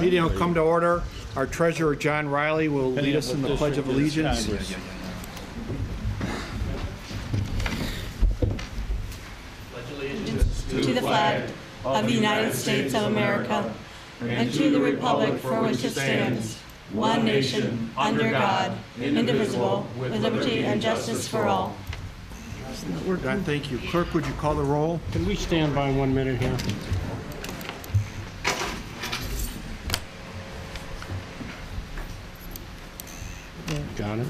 Meeting will come to order. Our treasurer, John Riley, will lead us in the Pledge of Allegiance. To the flag of the United States of America and to the republic for which it stands, one nation, under God, indivisible, with liberty and justice for all. John, thank you. Clerk, would you call the roll? Can we stand by 1 minute here? Got it?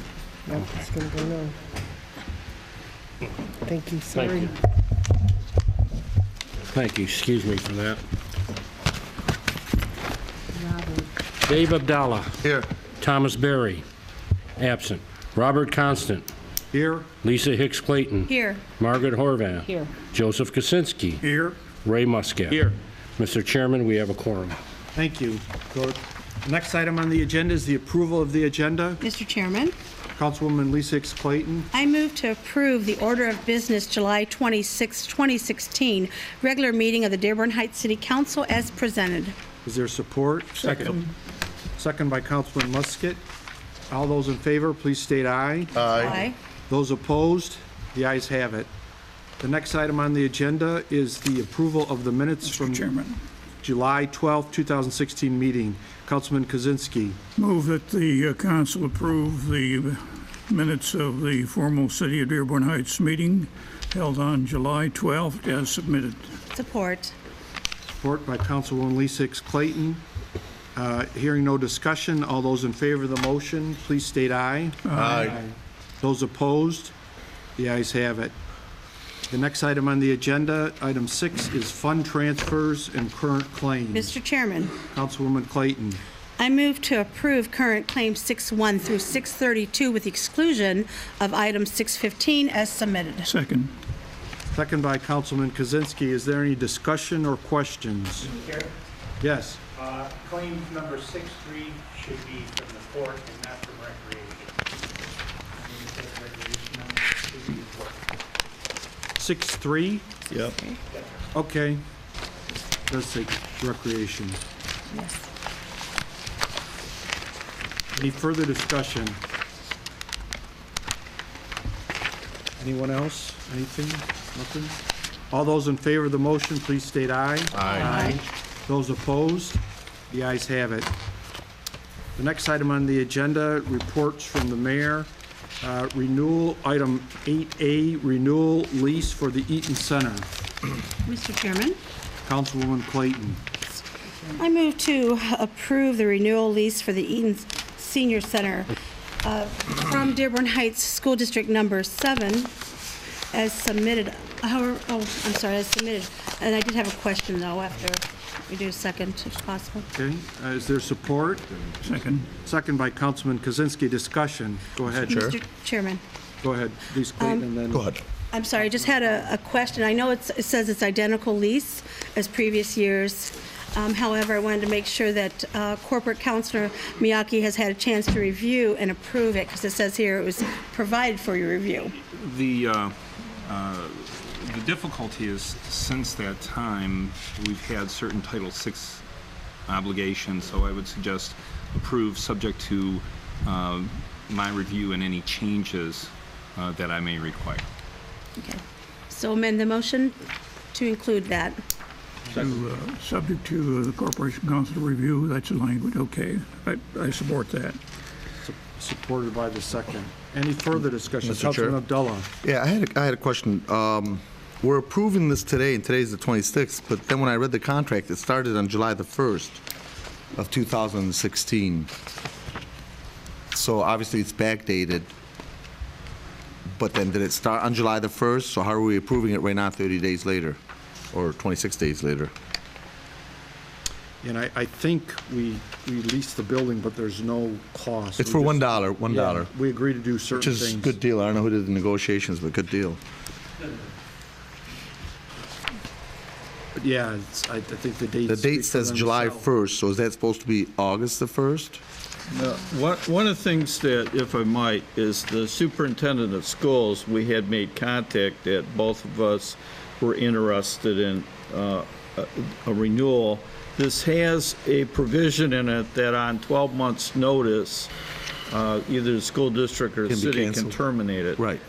I'm just gonna go now. Thank you, sorry. Thank you. Thank you. Excuse me for that. Robert. Dave Abdallah. Here. Thomas Berry. Absent. Robert Constant. Here. Lisa Hicks Clayton. Here. Margaret Horvath. Here. Joseph Kosinski. Here. Ray Muscat. Here. Mr. Chairman, we have a quorum. Thank you, Clerk. Next item on the agenda is the approval of the agenda. Mr. Chairman, Councilwoman Lisa Hicks Clayton. I move to approve the order of business July 26, 2016, regular meeting of the Dearborn Heights City Council as presented. Is there support? Second. Second by Councilman Muscat. All those in favor, please state aye. Aye. Those opposed, the ayes have it. The next item on the agenda is the approval of the minutes from July 12, 2016 meeting. Councilman Kosinski. Move that the council approve the minutes of the formal City of Dearborn Heights meeting held on July 12th as submitted. Support. Support by Councilwoman Lisa Hicks Clayton. Hearing no discussion, all those in favor of the motion, please state aye. Aye. Those opposed, the ayes have it. The next item on the agenda, item 6, is fund transfers and current claims. Mr. Chairman, Councilwoman Clayton. I move to approve current claims 6-1 through 632 with the exclusion of item 615 as submitted. Second. Second by Councilman Kosinski. Is there any discussion or questions? Yes. Claim number 6-3 should be from the court and not from recreation. Recreation number should be the court. 6-3? Yep. Okay. Does say recreation. Yes. Any further discussion? Anyone else? Anything? Nothing? All those in favor of the motion, please state aye. Aye. Those opposed? The ayes have it. The next item on the agenda, reports from the mayor. Renewal, item 8A, renewal lease for the Eaton Center. Mr. Chairman, Councilwoman Clayton. I move to approve the renewal lease for the Eaton Senior Center from Dearborn Heights School District Number 7 as submitted. As submitted. And I did have a question, though, after we do a second, if possible. Okay, is there support? Second. Second by Councilman Kosinski. Discussion. Go ahead. Mr. Chairman, Go ahead, Lisa Clayton, and then... Go ahead. I'm sorry, I just had a question. I know it says it's identical lease as previous years. However, I wanted to make sure that Corporate Counselor Miyake has had a chance to review and approve it, because it says here it was provided for your review. The difficulty is, since that time, we've had certain Title VI obligations, so I would suggest approve subject to my review and any changes that I may require. Okay. So amend the motion to include that. Subject to the Corporation Council review, that's the language, okay. I support that. Supported by the second. Any further discussion? Mr. Chair. Councilman Abdullah. Yeah, I had a question. We're approving this today, and today's the 26th, but then when I read the contract, it started on July the 1st of 2016. So obviously it's backdated, but then did it start on July the 1st? So how are we approving it right now 30 days later, or 26 days later? And I think we leased the building, but there's no cost. It's We for just- $1, $1. Yeah, we agree to do certain Which things. is a good deal. I don't know who did the negotiations, but good deal. But yeah, I think the date. The date says July 1st, so is that supposed to be August the 1st? One of the things that, if I might, is the superintendent of schools, we had made contact that both of us were interested in a renewal. This has a provision in it that on 12 months' notice, either the school district or the Can be city can canceled. terminate it. Right.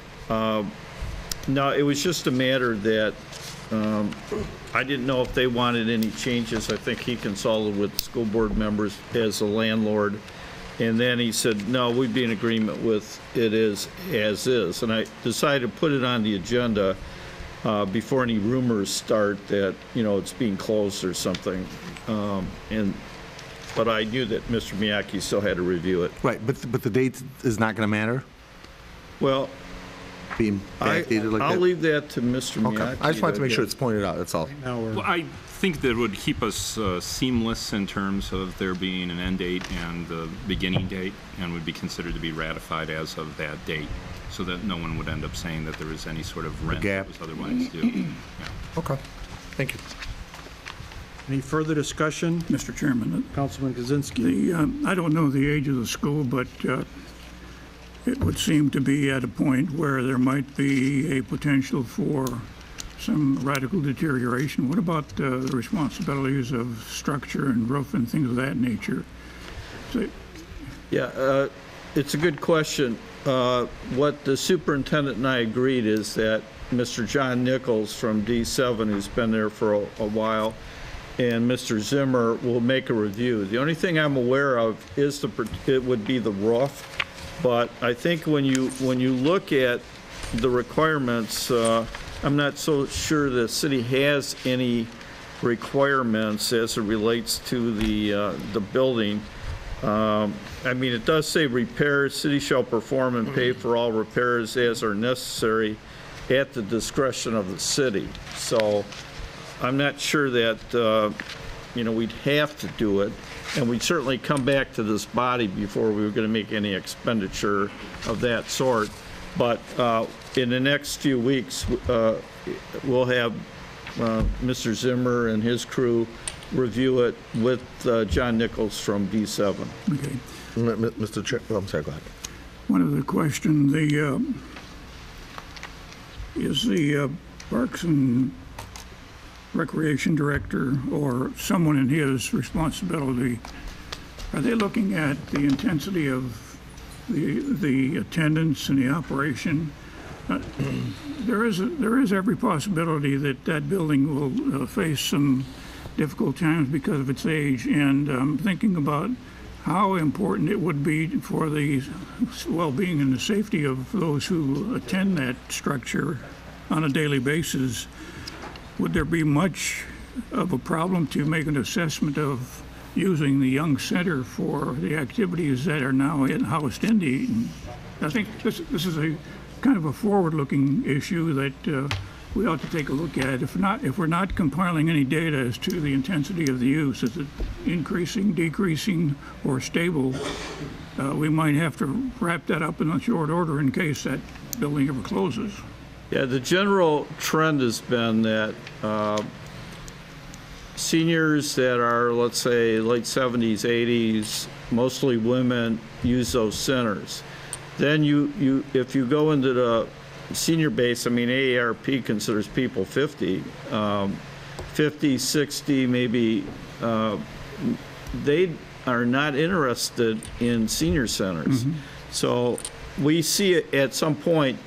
No, it was just a matter that I didn't know if they wanted any changes. I think he consulted with the school board members as a landlord. And then he said, no, we'd be in agreement with it as is. And I decided to put it on the agenda before any rumors start that, it's being closed or something. But I knew that Mr. Miyake still had to review it. Right, but the date is not going to matter? Well, Being backdated like that? I'll leave that to Mr. Okay, Miyake. I just wanted to make sure it's pointed out, that's all. Now we're. Well, I think that would keep us seamless in terms of there being an end date and the beginning date, and would be considered to be ratified as of that date, so that no one would end up saying that there was any sort of rent gap. that was otherwise due. Yeah. Okay, thank you. Any further discussion? Mr. Chairman, Councilman Kozinski. I don't know the age of the school, but it would seem to be at a point where there might be a potential for some radical deterioration. What about the responsibilities of structure and roof and things of that nature? So, Yeah, it's a good question. What the superintendent and I agreed is that Mr. John Nichols from D7, who's been there for a while, and Mr. Zimmer will make a review. The only thing I'm aware of is it would be the roof, but I think when you look at the requirements, I'm not so sure the city has any requirements as it relates to the building. I mean, it does say repairs, city shall perform and pay for all repairs as are necessary at the discretion of the city. So I'm not sure that, we'd have to do it. And we'd certainly come back to this body before we were going to make any expenditure of that sort. But in the next few weeks, we'll have Mr. Zimmer and his crew review it with John Nichols from D7. okay. Mr. Chair, I'm sorry, go ahead. One other question, is the Parks and Recreation Director or someone in his responsibility, are they looking at the intensity of the attendance and the operation? There is every possibility that building will face some difficult times because of its age, and I'm thinking about how important it would be for the well-being and the safety of those who attend that structure on a daily basis. Would there be much of a problem to make an assessment of using the Young Center for the activities that are now housed in the Eaton? I think this is a kind of a forward-looking issue that we ought to take a look at. If we're not compiling any data as to the intensity of the use, is it increasing, decreasing, or stable, we might have to wrap that up in a short order in case that building ever closes. Yeah, the general trend has been that seniors that are, let's say, late 70s, 80s, mostly women, use those centers. Then if you go into the senior base, I mean, AARP considers people 50, 60, maybe, they are not interested in senior centers. Mm-hmm. So we see it at some point.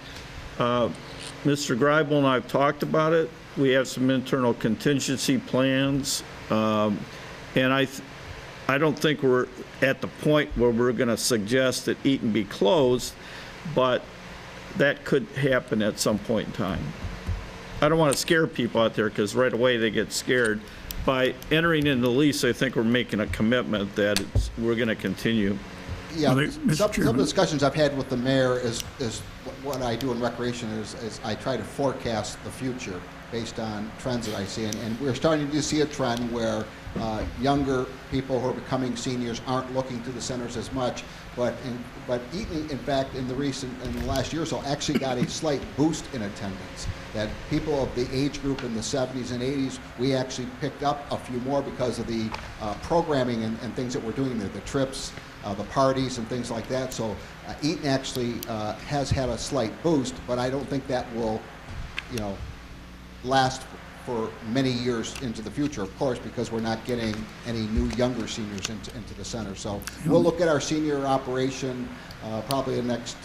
Mr. Greibel and I have talked about it. We have some internal contingency plans, and I don't think we're at the point where we're going to suggest that Eaton be closed, but that could happen at some point in time. I don't want to scare people out there because right away they get scared. By entering into the lease, I think we're making a commitment that we're going to continue. Yeah, Well, Mr. some of Chairman. the discussions I've had with the mayor is what I do in recreation is I try to forecast the future based on trends that I see. And we're starting to see a trend where younger people who are becoming seniors aren't looking to the centers as much. But Eaton, in fact, in the last year or so, actually got a slight boost in attendance. That people of the age group in the 70s and 80s, we actually picked up a few more because of the programming and things that we're doing there, the trips, the parties and things like that. So Eaton actually has had a slight boost, but I don't think that will, last for many years into the future, of course, because we're not getting any new younger seniors into the center. So we'll look at our senior operation probably in the next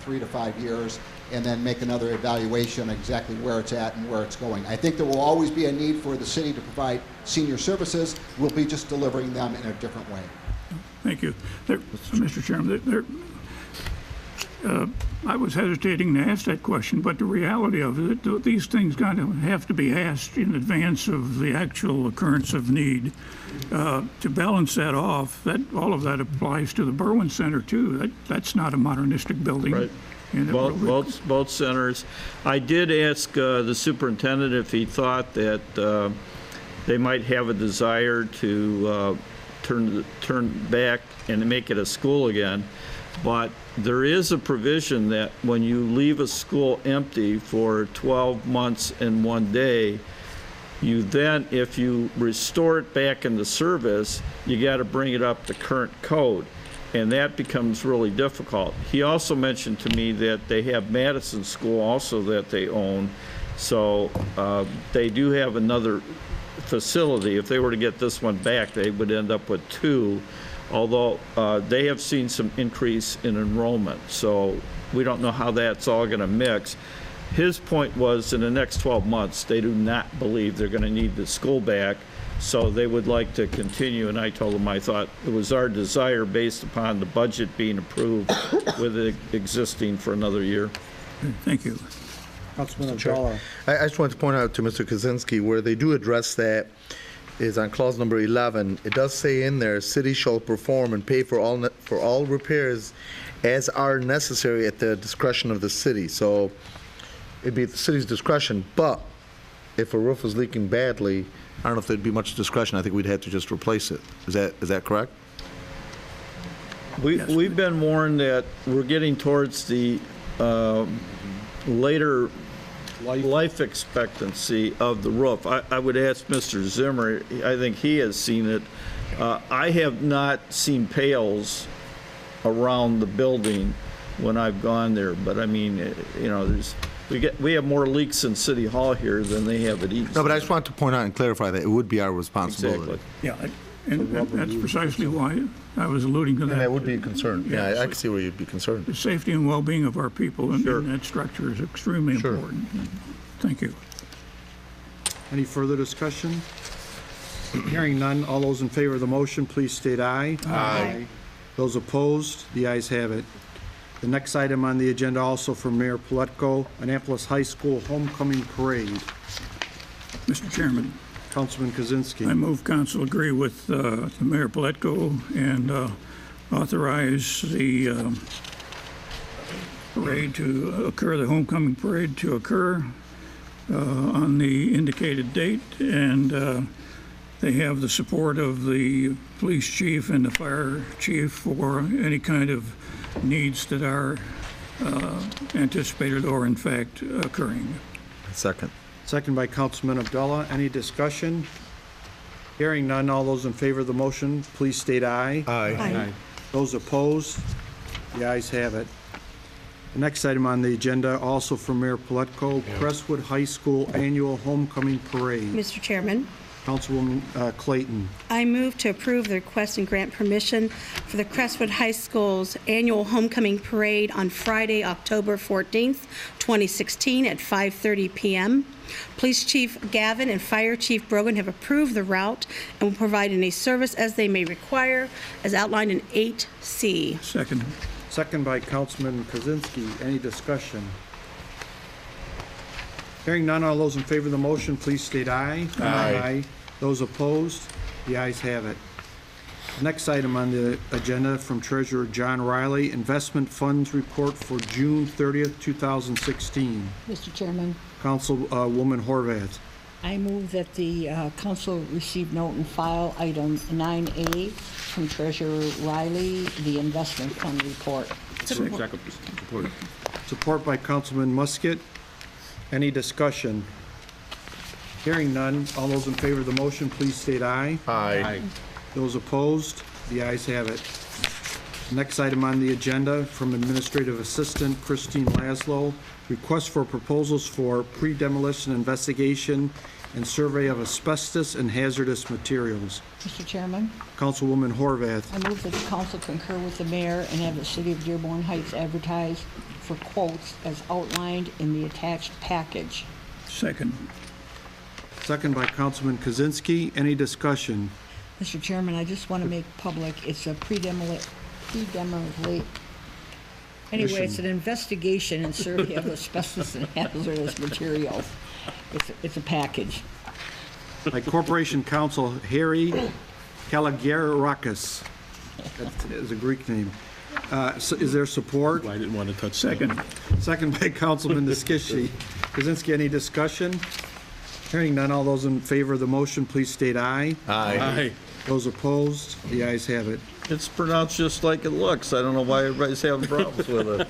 3 to 5 years, and then make another evaluation exactly where it's at and where it's going. I think there will always be a need for the city to provide senior services. We'll be just delivering them in a different way. Thank you. Mr. Chairman, I was hesitating to ask that question, but the reality of it, these things got to have to be asked in advance of the actual occurrence of need. To balance that off, all of that applies to the Berwyn Center too. That's not a modernistic building. Right. Both centers. I did ask the superintendent if he thought that they might have a desire to turn back and make it a school again. But there is a provision that when you leave a school empty for 12 months and 1 day, you then, if you restore it back into service, you got to bring it up to current code. And that becomes really difficult. He also mentioned to me that they have Madison School also that they own. So they do have another facility. If they were to get this one back, they would end up with 2. Although they have seen some increase in enrollment. So we don't know how that's all going to mix. His point was in the next 12 months, they do not believe they're going to need the school back. So they would like to continue, and I told him I thought it was our desire based upon the budget being approved with it existing for another year. Thank you. Councilman Abdallah. I just wanted to point out to Mr. Kaczynski where they do address that is on clause number 11. It does say in there, city shall perform and pay for all repairs as are necessary at the discretion of the city. So it'd be at the city's discretion, but if a roof is leaking badly, I don't know if there'd be much discretion. I think we'd have to just replace it. Is that correct? We've been warned that we're getting towards the later life expectancy of the roof. I would ask Mr. Zimmer, I think he has seen it. I have not seen pails around the building when I've gone there, but I mean, we have more leaks in City Hall here than they have at Eaton. No, but I just want to point out and clarify that it would be our responsibility. Exactly. Yeah, and that's precisely why I was alluding to that. And that would be a concern. Yeah, I can see where you'd be concerned. The safety and well-being of our people and that structure is extremely Sure. important. Thank you. Any further discussion? Hearing none, all those in favor of the motion, please state aye. Aye. Those opposed, the ayes have it. The next item on the agenda, also from Mayor Pletko, Annapolis High School Homecoming Parade. Mr. Chairman, Councilman Kozinski. I move council agree with the Mayor Pletko and authorize the parade to occur, the homecoming parade to occur on the indicated date, and they have the support of the police chief and the fire chief for any kind of needs that are anticipated or in fact occurring. Second. Second by Councilman Abdallah. Any discussion? Hearing none, all those in favor of the motion, please state aye. Aye. Those opposed, the ayes have it. The next item on the agenda, also from Mayor Pletko, Crestwood High School Annual Homecoming Parade. Mr. Chairman, Councilwoman Clayton. I move to approve the request and grant permission for the Crestwood High School's annual homecoming parade on Friday, October 14th, 2016 at 5:30 p.m. Police Chief Gavin and Fire Chief Brogan have approved the route and will provide any service as they may require, as outlined in 8C. Second. Second by Councilman Kozinski. Any discussion? Hearing none, all those in favor of the motion, please state aye. Aye. Those opposed, the ayes have it. Next item on the agenda from Treasurer John Riley, Investment Funds Report for June 30th, 2016. Mr. Chairman, Councilwoman Horvath. I move that the council receive note and file item 9A from Treasurer Riley, the investment fund report. Support. Support by Councilman Musket. Any discussion? Hearing none, all those in favor of the motion, please state aye. Aye. Those opposed, the ayes have it. Next item on the agenda from Administrative Assistant Christine Laszlo, request for proposals for pre-demolition investigation and survey of asbestos and hazardous materials. Mr. Chairman, Councilwoman Horvath. I move that the council concur with the mayor and have the city of Dearborn Heights advertise for quotes as outlined in the attached package. Second. Second by Councilman Kozinski. Any discussion? Mr. Chairman, I just want to make public, it's a anyway, it's an investigation and survey of asbestos and hazardous materials. It's a package. By Corporation Counsel Harry Kalagerakis. That is a Greek name. Is there support? I didn't want to touch Second. Second by Councilman Kozinski. Kozinski, any discussion? Hearing none, all those in favor of the motion, please state aye. Aye. Those opposed, the ayes have it. It's pronounced just like it looks. I don't know why everybody's having problems with it.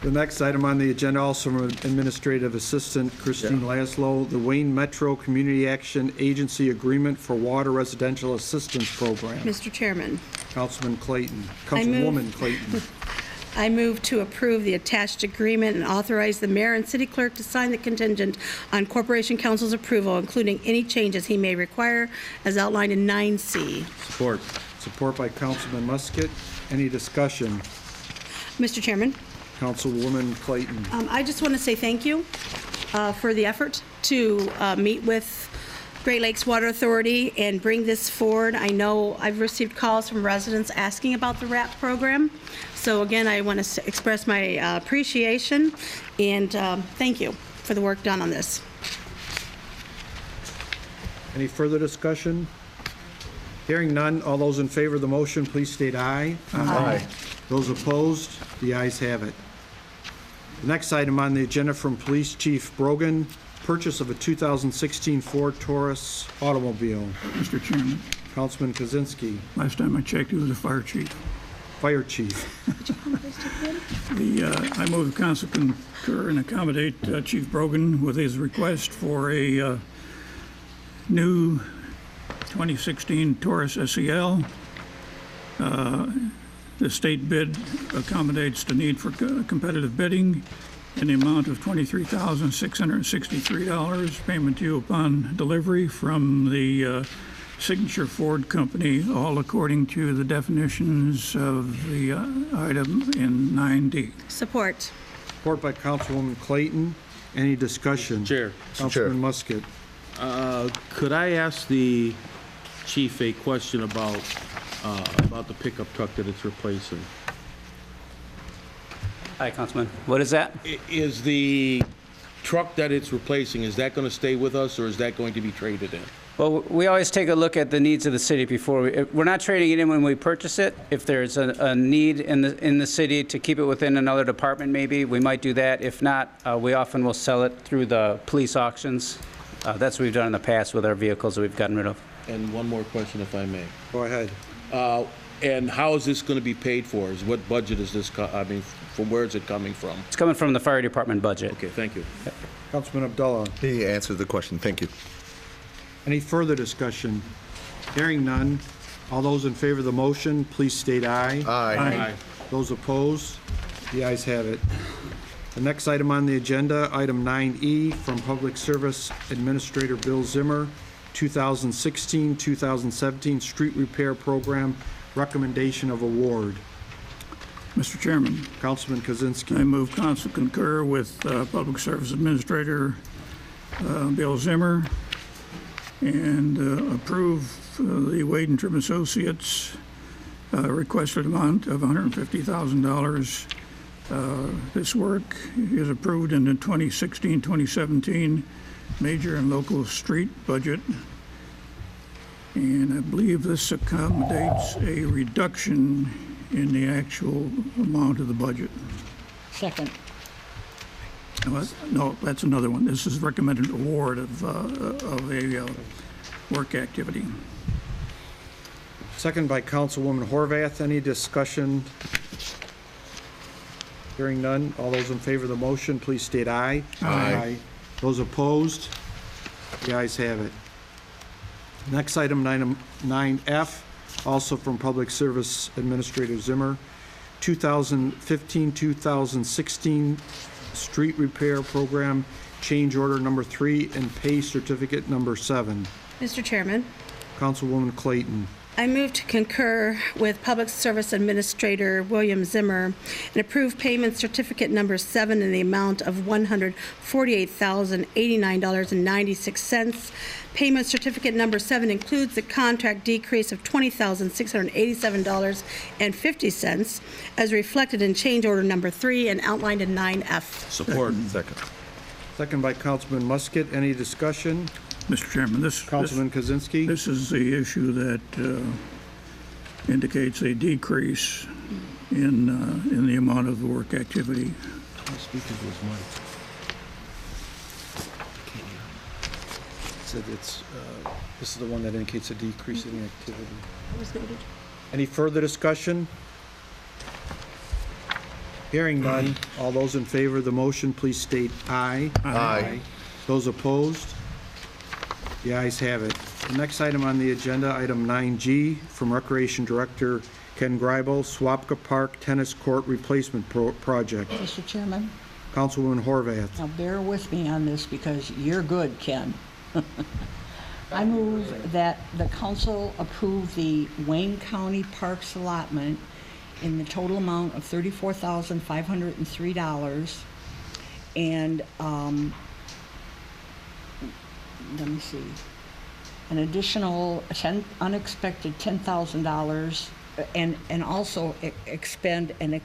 The next item on the agenda, also from Administrative Assistant Christine Laszlo, the Wayne Metro Community Action Agency Agreement for Water Residential Assistance Program. Mr. Chairman, Councilman Clayton, I move- Councilwoman Clayton. I move to approve the attached agreement and authorize the mayor and city clerk to sign the contingent on Corporation Council's approval, including any changes he may require, as outlined in 9C. Support. Support by Councilman Musket. Any discussion? Mr. Chairman, Councilwoman Clayton. I just want to say thank you for the effort to meet with Great Lakes Water Authority and bring this forward. I know I've received calls from residents asking about the RAP program. So again, I want to express my appreciation and thank you for the work done on this. Any further discussion? Hearing none, all those in favor of the motion, please state aye. Aye. Those opposed, the ayes have it. The next item on the agenda from Police Chief Brogan, purchase of a 2016 Ford Taurus automobile. Mr. Chairman, Councilman Kozinski, last time I checked, he was a fire chief. Fire Chief. I move the council concur and accommodate Chief Brogan with his request for a new 2016 Taurus SEL. The state bid accommodates the need for competitive bidding in the amount of $23,663, payment due upon delivery from the Signature Ford Company, all according to the definitions of the item in 9D. Support. Support by Councilwoman Clayton. Any discussion? Chair. Councilman Musket. Could I ask the chief a question about the pickup truck that it's replacing? Hi, Councilman. What is that? Is the truck that it's replacing, is that going to stay with us or is that going to be traded in? Well, we always take a look at the needs of the city before we're not trading it in when we purchase it. If there's a need in the city to keep it within another department, maybe we might do that. If not, we often will sell it through the police auctions. That's what we've done in the past with our vehicles that we've gotten rid of. And one more question, if I may. Go ahead. And how is this going to be paid for? What budget is this, from where is it coming from? It's coming from the fire department budget. Okay, thank you. Councilman Abdullah. He answered the question. Thank you. Any further discussion? Hearing none, all those in favor of the motion, please state aye. Aye. Those opposed, the ayes have it. The next item on the agenda, item 9E, from Public Service Administrator Bill Zimmer, 2016-2017 Street Repair Program Recommendation of Award. Mr. Chairman, Councilman Kozinski. I move council concur with Public Service Administrator Bill Zimmer and approve the Wade and Trim Associates requested amount of $150,000. This work is approved in the 2016-2017 major and local street budget And I believe this accommodates a reduction in the actual amount of the budget. Second. No, that's another one. This is recommended award of a work activity. Second by Councilwoman Horvath. Any discussion? Hearing none. All those in favor of the motion, please state aye. Aye. Those opposed? The ayes have it. Next item, 9F, also from Public Service Administrator Zimmer, 2015-2016 Street Repair Program, Change Order Number 3 and Pay Certificate Number 7. Mr. Chairman, Councilwoman Clayton. I move to concur with Public Service Administrator William Zimmer and approve payment certificate number 7 in the amount of $148,089.96. Payment certificate number 7 includes the contract decrease of $20,687.50 as reflected in change order number 3 and outlined in 9F. Support. Second. Second by Councilman Musket. Any discussion? Mr. Chairman, Councilman Kozinski. this is the issue that indicates a decrease in the amount of the work activity. Speak into his mic. Said it's, this is the one that indicates a decrease in activity. Any further discussion? Hearing none. All those in favor of the motion, please state aye. Aye. Those opposed? The ayes have it. The next item on the agenda, item 9G, from Recreation Director Ken Greibel, Swapka Park Tennis Court Replacement Project. Mr. Chairman, Councilwoman Horvath. now bear with me on this because you're good, Ken. I move that the council approve the Wayne County Parks allotment in the total amount of $34,503 and let me see, an additional unexpected $10,000 and also expend an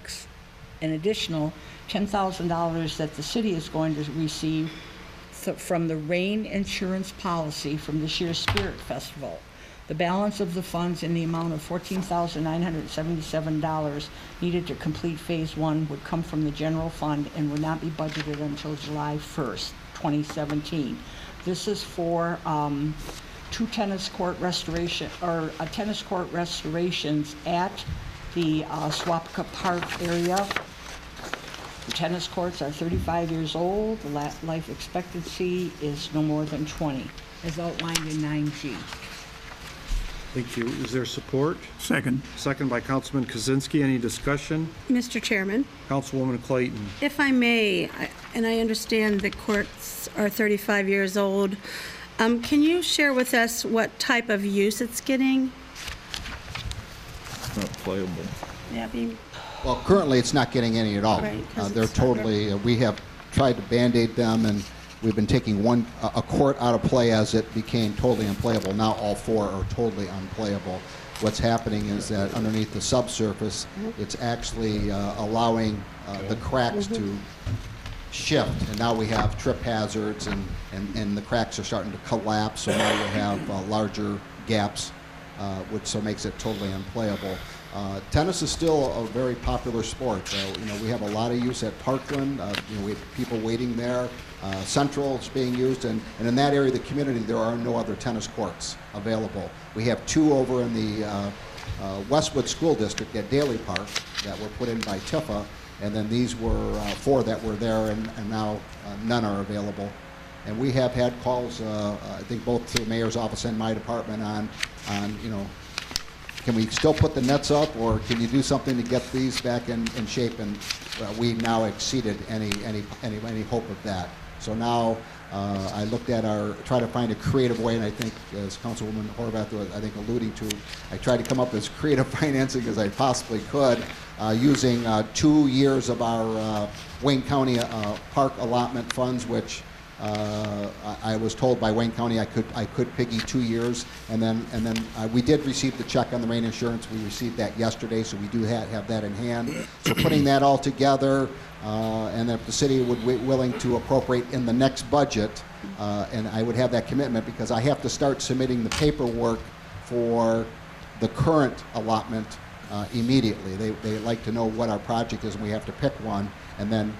additional $10,000 that the city is going to receive from the rain insurance policy from this year's Spirit Festival. The balance of the funds in the amount of $14,977 needed to complete Phase 1 would come from the general fund and would not be budgeted until July 1st, 2017. This is for two tennis court restorations at the Swapka Park area. The tennis courts are 35 years old. The life expectancy is no more than 20, as outlined in 9G. Thank you. Is there support? Second. Second by Councilman Kozinski. Any discussion? Mr. Chairman, Councilwoman Clayton. if I may, and I understand the courts are 35 years old, can you share with us what type of use it's getting? It's not playable. Well, currently, it's not getting any at all. Right, 'cause They're it's totally, we have tried to Band-Aid them, and we've been taking a court out of play as it became totally unplayable. Now all 4 are totally unplayable. What's happening is that underneath the subsurface, it's actually allowing the cracks to shift, and now we have trip hazards, and the cracks are starting to collapse, so now you have larger gaps, which so makes it totally unplayable. Tennis is still a very popular sport. We have a lot of use at Parkland. We have people waiting there. Central is being used, and in that area of the community, there are no other tennis courts available. We have 2 over in the Westwood School District at Daly Park that were put in by Tifa, and then these were 4 that were there, and now none are available. And we have had calls, I think both to the mayor's office and my department on can we still put the nets up, or can you do something to get these back in shape? And we've now exceeded any hope of that. So now I looked at try to find a creative way, and I think, as Councilwoman Horvath was, I think, alluding to, I tried to come up with as creative financing as I possibly could, using 2 years of our Wayne County park allotment funds, which I was told by Wayne County I could piggy 2 years, and then we did receive the check on the rain insurance. We received that yesterday, so we do have that in hand. So putting that all together, and if the city would be willing to appropriate in the next budget, and I would have that commitment because I have to start submitting the paperwork for the current allotment immediately. They like to know what our project is, and we have to pick one. And then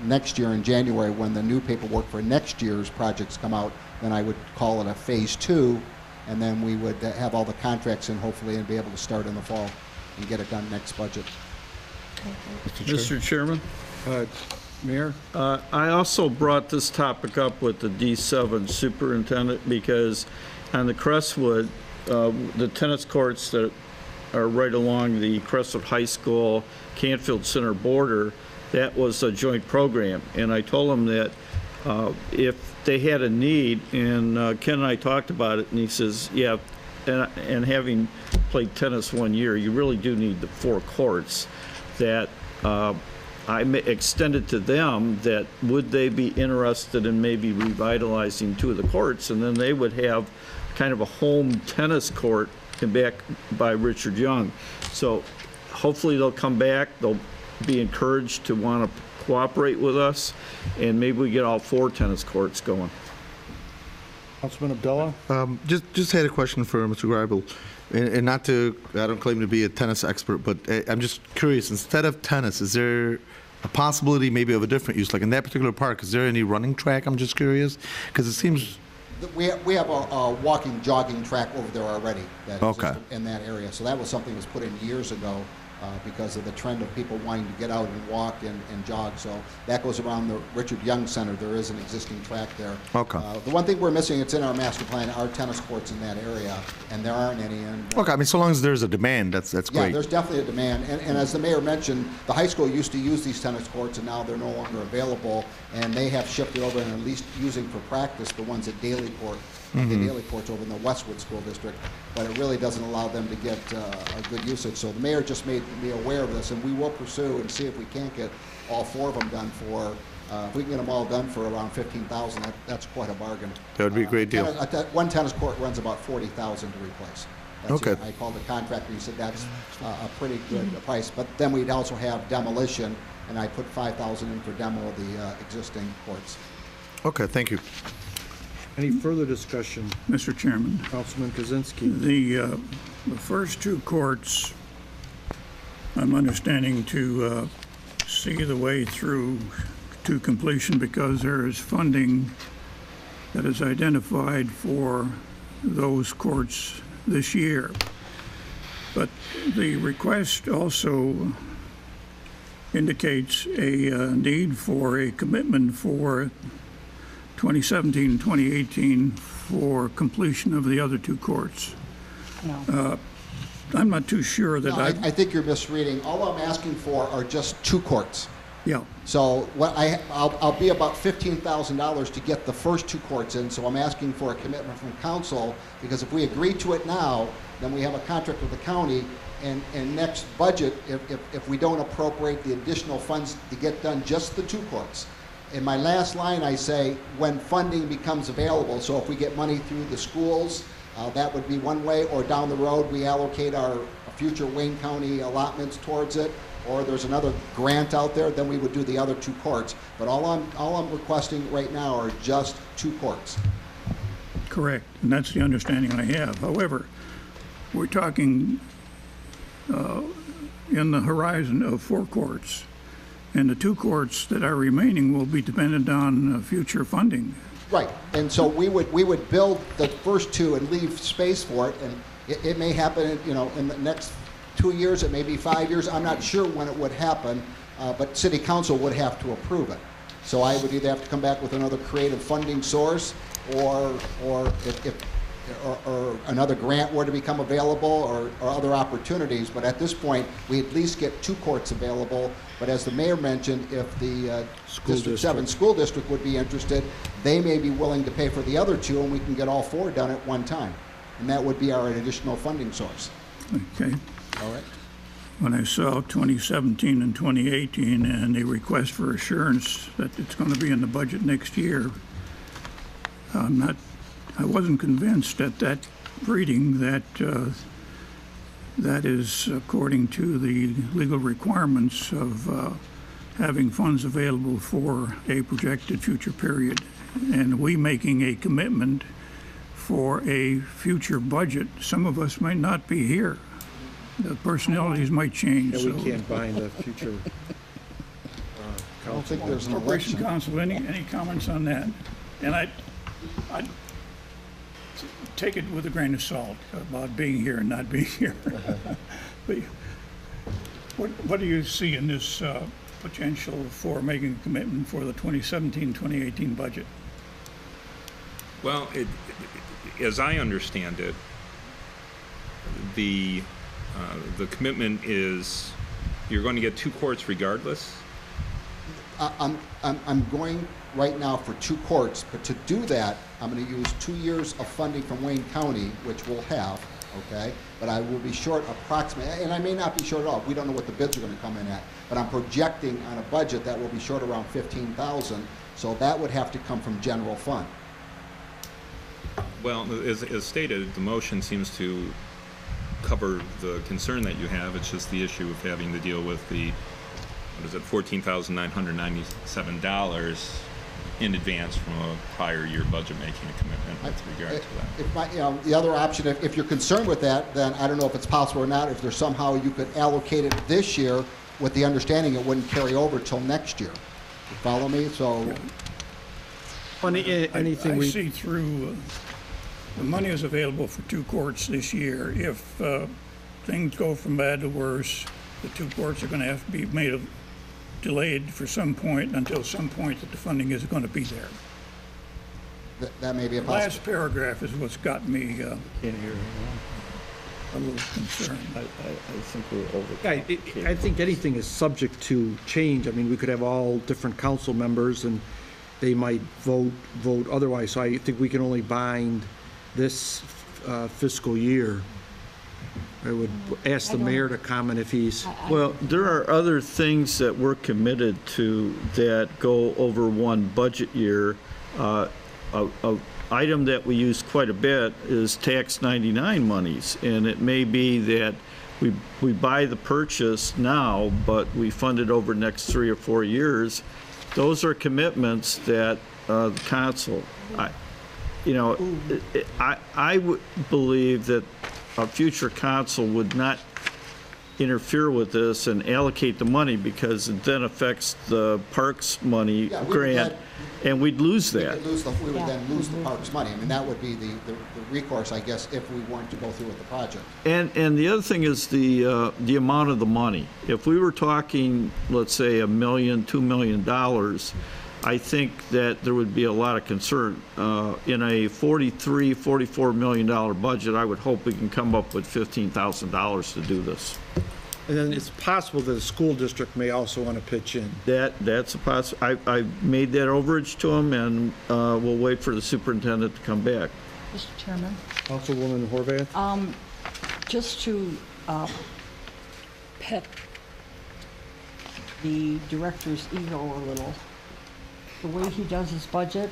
next year in January, when the new paperwork for next year's projects come out, then I would call it a phase 2, and then we would have all the contracts in hopefully and be able to start in the fall and get it done next budget. Mr. Chairman? Mayor? I also brought this topic up with the D7 superintendent because on the Crestwood, the tennis courts that are right along the Crestwood High School, Canfield Center border, that was a joint program. And I told him that if they had a need, and Ken and I talked about it, and he says, yeah, and having played tennis one year, you really do need the 4 courts, that I extended to them that would they be interested in maybe revitalizing 2 of the courts, and then they would have kind of a home tennis court back by Richard Young. So hopefully they'll come back, they'll be encouraged to want to cooperate with us, and maybe we get all 4 tennis courts going. Councilman Abdullah? Just had a question for Mr. Greibel. And not to, I don't claim to be a tennis expert, but I'm just curious, instead of tennis, is there a possibility maybe of a different use? Like in that particular park, is there any running track? I'm just curious, because it seems... We have a walking, jogging track over there already that Okay. exists in that area. So that was something that was put in years ago because of the trend of people wanting to get out and walk and jog. So that goes around the Richard Young Center. There is an existing track there. Okay. The one thing we're missing, it's in our master plan, are tennis courts in that area, and there aren't any. And, Okay, I mean, so long as there's a demand, that's yeah, great. there's definitely a demand. And as the mayor mentioned, the high school used to use these tennis courts, and now they're no longer available. And they have shifted over and at least using for practice the ones at Daly Court, the Daly Courts over in the Westwood School District. But it really doesn't allow them to get a good usage. So the mayor just made me aware of this, and we will pursue and see if we can't get all 4 of them done for. If we can get them all done for around $15,000, that's quite a bargain. That would be a great deal. One tennis court runs about $40,000 to replace. Okay. I called the contractor. He said that's a pretty good price. But then we'd also have demolition, and I put $5,000 in for demo of the existing courts. Okay, thank you. Any further discussion? Mr. Chairman, Councilman Kozinski? the first 2 courts, I'm understanding to see the way through to completion because there is funding that is identified for those courts this year. But the request also indicates a need for a commitment for 2017 and 2018 for completion of the other 2 courts. No. I'm not too sure that No, I think you're misreading. All I'm asking for are just 2 courts. Yeah, So what I'll be about $15,000 to get the first 2 courts in, so I'm asking for a commitment from council, because if we agree to it now, then we have a contract with the county, and next budget, if we don't appropriate the additional funds to get done just the 2 courts. In my last line, I say, when funding becomes available, so if we get money through the schools, that would be one way, or down the road, we allocate our future Wayne County allotments towards it, or there's another grant out there, then we would do the other 2 courts. But all I'm requesting right now are just 2 courts. correct, and that's the understanding I have. However, we're talking in the horizon of 4 courts, and the 2 courts that are remaining will be dependent on future funding. Right, and so we would build the first 2 and leave space for it, and it may happen, in the next 2 years, it may be 5 years, I'm not sure when it would happen, but city council would have to approve it. So I would either have to come back with another creative funding source, or if another grant were to become available, or other opportunities. But at this point, we at least get 2 courts available. But as the mayor mentioned, if the District 7 school district would be interested, they may be willing to pay for the other 2, and we can get all 4 done at one time. And that would be our additional funding source. Okay? All right. When I saw 2017 and 2018 and the request for assurance that it's going to be in the budget next year, I wasn't convinced at that reading that that is according to the legal requirements of having funds available for a projected future period. And we making a commitment for a future budget, some of us might not be here. The personalities might change. Yeah, we so- can't bind the future. I don't think there's an Corporation election. Counsel, any comments on that? And I'd take it with a grain of salt about being here and not being here. But what do you see in this potential for making a commitment for the 2017-2018 budget? Well, as I understand it, the commitment is you're going to get 2 courts regardless. I'm going right now for 2 courts, but to do that, I'm going to use 2 years of funding from Wayne County, which we'll have, okay? But I will be short approximately, and I may not be short at all. We don't know what the bids are going to come in at, but I'm projecting on a budget that will be short around 15,000. So that would have to come from general fund. Well, as stated, the motion seems to cover the concern that you have. It's just the issue of having to deal with the, what is it, $14,997 in advance from a prior year budget making a commitment with regard to that. If my, the other option, if you're concerned with that, then I don't know if it's possible or not, if there's somehow you could allocate it this year with the understanding it wouldn't carry over till next year. You follow me? So, Anything I we, see through, the money is available for 2 courts this year. If things go from bad to worse, the 2 courts are going to have to be delayed for some point until some point that the funding is going to be there. that may be a The possibility. last paragraph is what's got me Can't hear you. a little concerned. I think we're over. I think anything is subject to change. I mean, we could have all different council members and they might vote otherwise. So I think we can only bind this fiscal year. I would ask the mayor to comment if he's, Well, there are other things that we're committed to that go over one budget year. A item that we use quite a bit is tax 99 monies, and it may be that we buy the purchase now, but we fund it over the next 3 or 4 years. Those are commitments that the council, I would believe that a future council would not interfere with this and allocate the money because it then affects the parks money Yeah, grant, and we'd lose We that. would then lose the parks money. I mean, that would be the recourse, I guess, if we weren't to go through with the project. And the other thing is the amount of the money. If we were talking, let's say, $1 million, $2 million, I think that there would be a lot of concern. In a $44 million budget, I would hope we can come up with $15,000 to do this. and then it's possible that the school district may also want to pitch in. That's a I made that overage to him, and we'll wait for the superintendent to come back. Mr. Chairman, Councilwoman Horvath? just to pet the director's ego a little, the way he does his budget,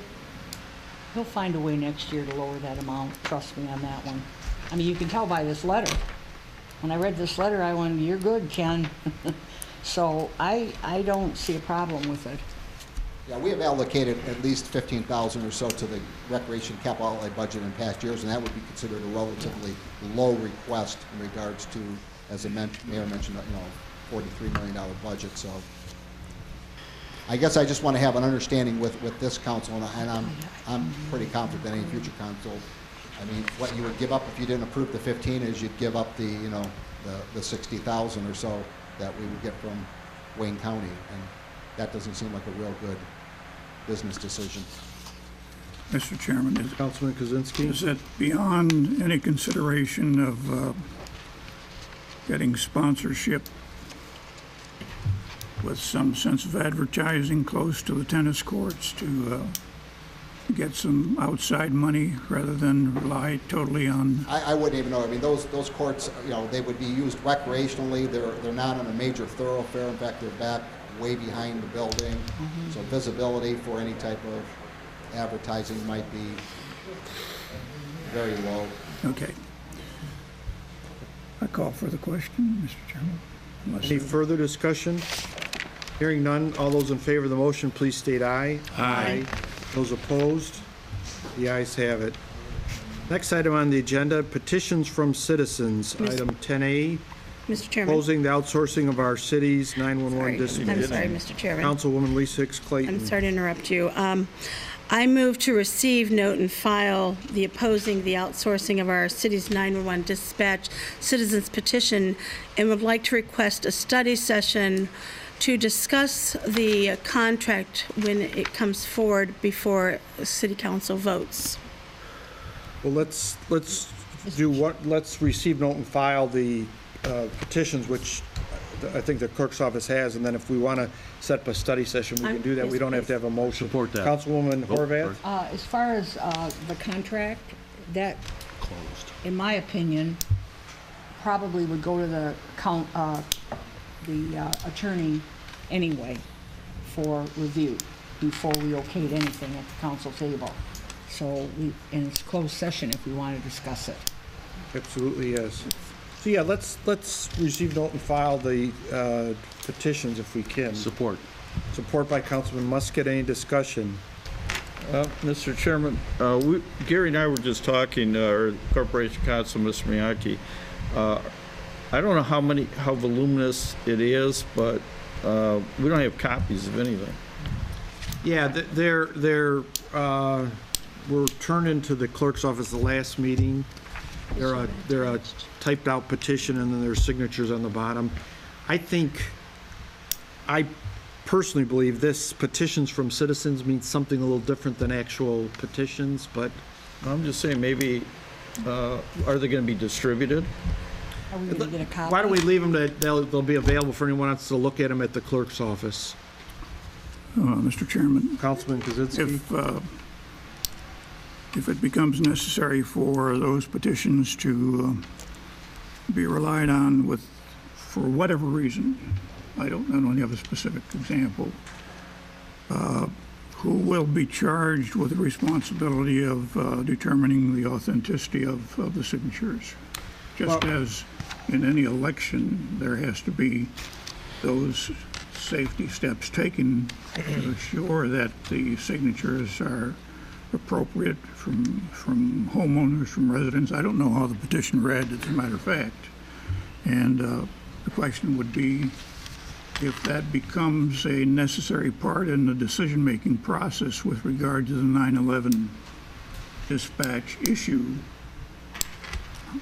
he'll find a way next year to lower that amount. Trust me on that one. I mean, you can tell by this letter. When I read this letter, I went, "You're good, Ken." So I don't see a problem with it. Yeah, we have allocated at least 15,000 or so to the recreation capital outlay budget in past years, and that would be considered a relatively low request in regards to, as the mayor mentioned, $43 million budget. So I guess I just want to have an understanding with this council, and I'm pretty confident that any future council, I mean, what you would give up if you didn't approve the 15 is you'd give up the 60,000 or so that we would get from Wayne County, and that doesn't seem like a real good business decision. Mr. Chairman, Councilman Kozinski? is that beyond any consideration of getting sponsorship with some sense of advertising close to the tennis courts to get some outside money rather than rely totally on? I wouldn't even know. I mean, those courts, they would be used recreationally. They're not on a major thoroughfare. In fact, they're back way behind the building. Mm-hmm. So visibility for any type of advertising might be very low. Okay. I call for the question, Mr. Chairman. Any further discussion? Hearing none, all those in favor of the motion, please state aye. Aye. Those opposed? The ayes have it. Next item on the agenda, petitions from citizens, item 10A, Mr. Chairman. opposing the outsourcing of our city's 911 Sorry. dispatch. I'm sorry, Mr. Chairman. Councilwoman Lisa Hicks Clayton. I'm sorry to interrupt you. I move to receive, note, and file the opposing the outsourcing of our city's 911 dispatch citizens petition, and would like to request a study session to discuss the contract when it comes forward before city council votes. Well, let's do what, let's receive, note, and file the petitions, which I think the clerk's office has, and then if we want to set up a study session, we can do that. We don't have to have a motion. Support that. Councilwoman Horvath? As far as the contract, that, in my opinion, probably would go to the attorney anyway for review before we okayed anything at the council table. So and it's closed session if we want to discuss it. Absolutely, yes. So, yeah, let's receive, note, and file the petitions if we can. Support. Support by Councilman Musket. Any discussion? Mr. Chairman, Gary and I were just talking, our Corporation Counsel, Mr. Miyake. I don't know how voluminous it is, but we don't have copies of anything. Yeah, were turned into the clerk's office the last meeting. They're a typed out petition, and then there's signatures on the bottom. I personally believe this petitions from citizens means something a little different than actual petitions, but I'm just saying, maybe, are they going to be distributed? Are we going to get a copy? why don't we leave them that they'll be available for anyone else to look at them at the clerk's office? Mr. Chairman, Councilman Kozinski? if it becomes necessary for those petitions to be relied on for whatever reason, I don't have a specific example, who will be charged with the responsibility of determining the authenticity of the signatures? Just as in any election, there has to be those safety steps taken to ensure that the signatures are appropriate from homeowners, from residents. I don't know how the petition read, as a matter of fact. And the question would be, if that becomes a necessary part in the decision-making process with regard to the 9/11 dispatch issue,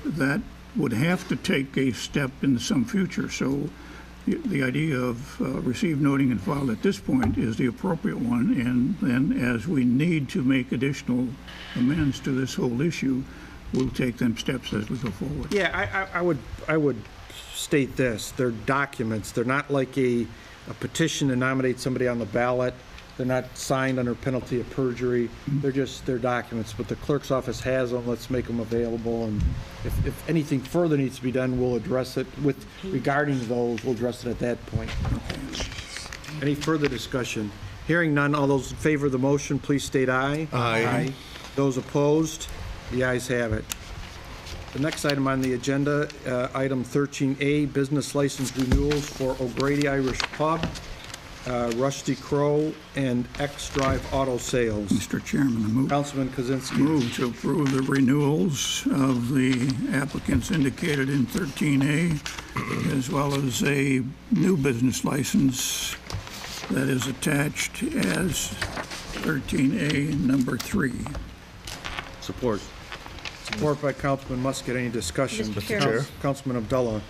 that would have to take a step in some future. So the idea of receive, noting, and file at this point is the appropriate one, and then as we need to make additional amends to this whole issue, we'll take them steps as we go forward. Yeah, I would state this. They're documents. They're not like a petition to nominate somebody on the ballot. They're not signed under penalty of perjury. They're documents, but the clerk's office has them. Let's make them available, and if anything further needs to be done, we'll address it regarding those. We'll address it at that point. Any further discussion? Hearing none, all those in favor of the motion, please state aye. Aye. Those opposed? The ayes have it. The next item on the agenda, item 13A, business license renewals for O'Grady Irish Pub, Rusty Crow, and X Drive Auto Sales. Mr. Chairman, I move. Councilman Kozinski. Move to approve the renewals of the applicants indicated in 13A, as well as a new business license that is attached as 13A number 3. Support. Support by Councilman Musket. Any discussion? Mr. Chair. Councilman Abdullah.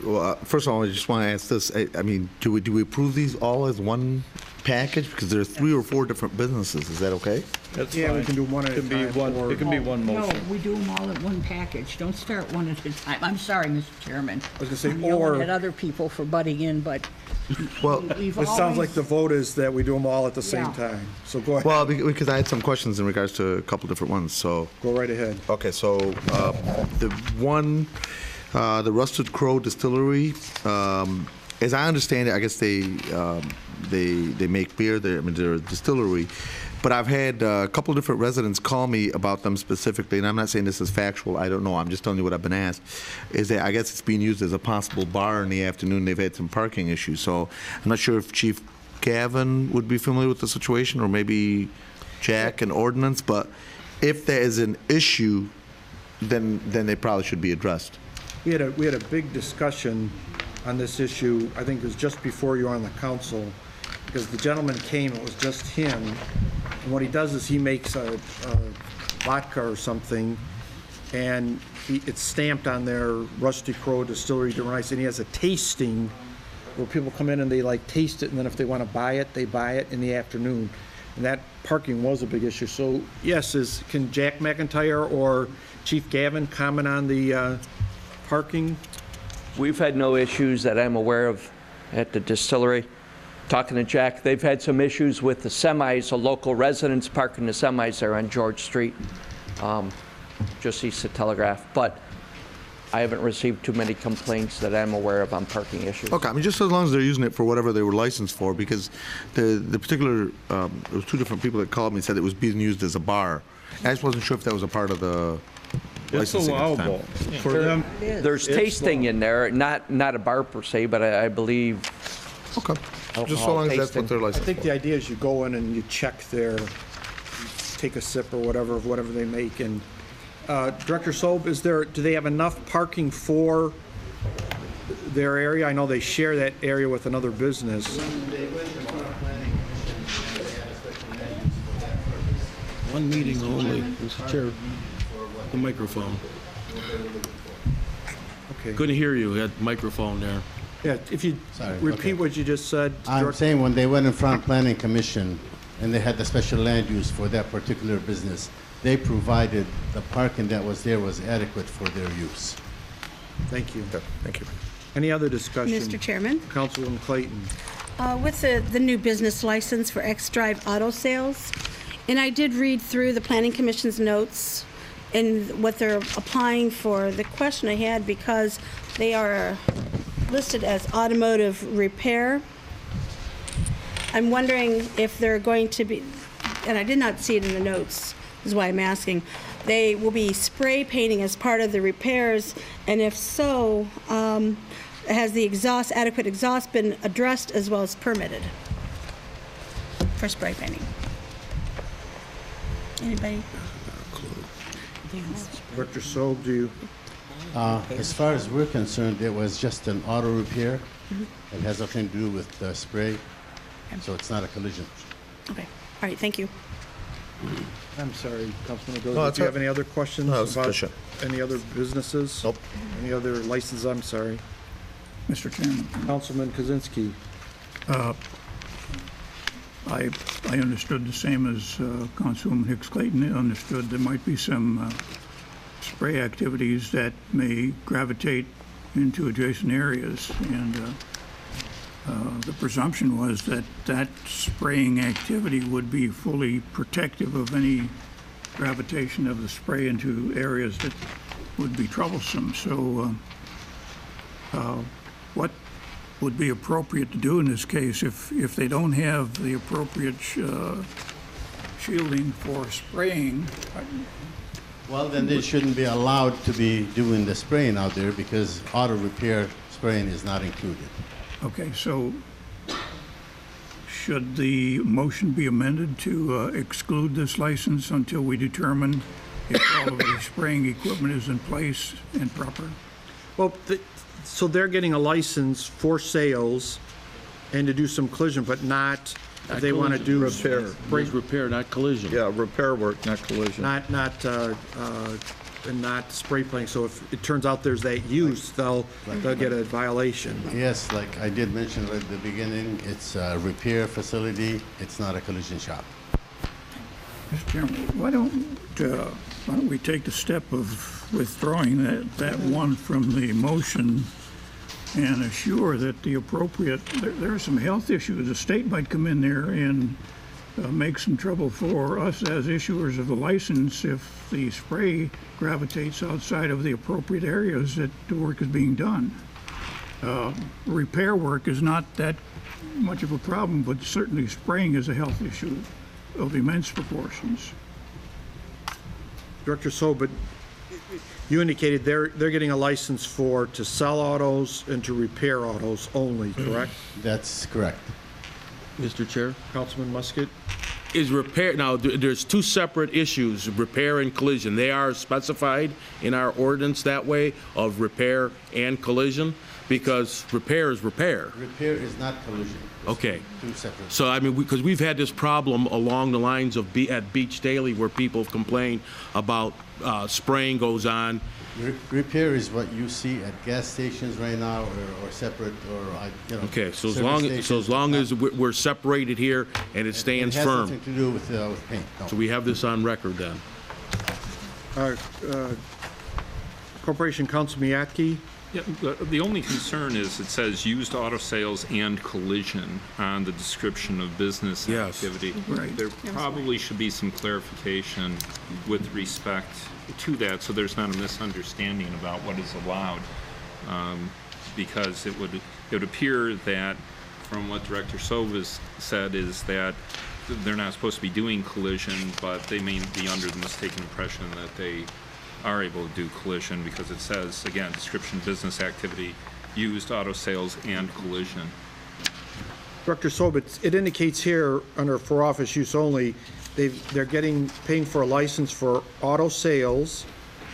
Well, first of all, I just want to ask this. I mean, do we approve these all as one package? Because there are 3 or 4 different businesses. Is that okay? That's Yeah, fine. we can do one at a It can be time, one- or- It can be one No, motion. we do them all in one package. Don't start one at a time. I'm sorry, Mr. Chairman. I was going to say, I'm yelling or, at other people for butting in, but Well, we've it sounds like always- the vote is that we do them all at the same Yeah. time. So go ahead. well, because I had some questions in regards to a couple different ones. So, Go right ahead. okay, so the one, the Rusted Crow Distillery, as I understand it, I guess they make beer. They're a distillery. But I've had a couple of different residents call me about them specifically, and I'm not saying this is factual. I don't know. I'm just telling you what I've been asked. Is that I guess it's being used as a possible bar in the afternoon. They've had some parking issues. So I'm not sure if Chief Gavin would be familiar with the situation, or maybe Jack and Ordinance. But if there is an issue then they probably should be addressed. We had a big discussion on this issue, I think it was just before you were on the council, because the gentleman came, it was just him, and what he does is he makes a vodka or something, and it's stamped on their Rusty Crow Distillery Dearborn Heights, and he has a tasting where people come in and they like taste it, and then if they want to buy it, they buy it in the afternoon. And that parking was a big issue. So yes, can Jack McIntyre or Chief Gavin comment on the parking? We've had no issues that I'm aware of at the distillery. Talking to Jack, they've had some issues with the semis, the local residents parking the semis there on George Street, just east of Telegraph. But I haven't received too many complaints that I'm aware of on parking issues. Okay, I mean, just as long as they're using it for whatever they were licensed for, because the particular, there was two different people that called me and said it was being used as a bar. I just wasn't sure if that was a part of the It's licensing at the time. allowable. For them, There's It's tasting in there, not a bar per se, but I believe Okay, just so alcohol long as that's tasting. what they're I licensed think for. the idea is you go in and you check their, take a sip or whatever of whatever they make. And Director Sobe, do they have enough parking for their area? I know they share that area with another business. One meeting only, Mr. Chair. The microphone. Okay. Couldn't hear you, had microphone there. Yeah, if you Sorry, repeat okay. what you just said. I'm Direct- saying when they went in front of Planning Commission and they had the special land use for that particular business, they provided the parking that was there was adequate for their use. Thank you. Thank you. Any other discussion? Mr. Chairman, Councilwoman Clayton. with the new business license for X-Drive Auto Sales, and I did read through the Planning Commission's notes and what they're applying for. The question I had, because they are listed as automotive repair, I'm wondering if they're going to be, and I did not see it in the notes, is why I'm asking, they will be spray painting as part of the repairs, and if so, has the adequate exhaust been addressed as well as permitted for spray painting? Anybody? Director Sobe, do you? As far as we're concerned, it was just an auto repair. It has nothing to do with spray, so it's not a collision. Okay, all right, thank you. I'm sorry, Councilman No, Agogo, that's do you all- have any other questions No, that's about sufficient. any other businesses? Nope. Any other licenses? I'm sorry. Mr. Chairman, Councilman Kozinski. I understood the same as Councilwoman Hicks Clayton understood. There might be some spray activities that may gravitate into adjacent areas, and the presumption was that that spraying activity would be fully protective of any gravitation of the spray into areas that would be troublesome. So what would be appropriate to do in this case if they don't have the appropriate shielding for spraying? Well, then they shouldn't be allowed to be doing the spraying out there because auto repair spraying is not included. Okay, so should the motion be amended to exclude this license until we determine if all of the spraying equipment is in place and proper? Well, so they're getting a license for sales and to do some collision, but not, if they want to do. Repair. spray- Repair, not collision. Yeah, repair work, not collision. And not spray painting. So if it turns out there's that use, they'll get a violation. Yes, like I did mention at the beginning, it's a repair facility, it's not a collision shop. Mr. Chairman, why don't we take the step of withdrawing that one from the motion and assure that the appropriate, there are some health issues. The state might come in there and make some trouble for us as issuers of the license if the spray gravitates outside of the appropriate areas that the work is being done. Repair work is not that much of a problem, but certainly spraying is a health issue of immense proportions. Director So, but you indicated they're getting a license to sell autos and to repair autos only, correct? That's correct. Mr. Chair? Councilman Musket? Is repair, now, there's two separate issues, repair and collision. They are specified in our ordinance that way, of repair and collision, because repair is repair. Repair is not collision. It's Okay. Two separate. So, I mean, because we've had this problem along the lines of at Beach Daily, where people have complained about spraying goes on. Repair is what you see at gas stations right now, or separate, or, you know. Okay, so as service long stations. as we're separated here and it stands It has firm. nothing to do with paint, no. So we have this on record then. Corporation Counsel Miyake? Yeah, the only concern is it says used auto sales and collision on the description of business Yes. activity. Right. There probably should be some clarification with respect to that, so there's not a misunderstanding about what is allowed. Because it would appear that, from what Director Sobis said, is that they're not supposed to be doing collision, but they may be under the mistaken impression that they are able to do collision, because it says, again, description business activity, used auto sales and collision. Director Sobitz, it indicates here, under for office use only, they're paying for a license for auto sales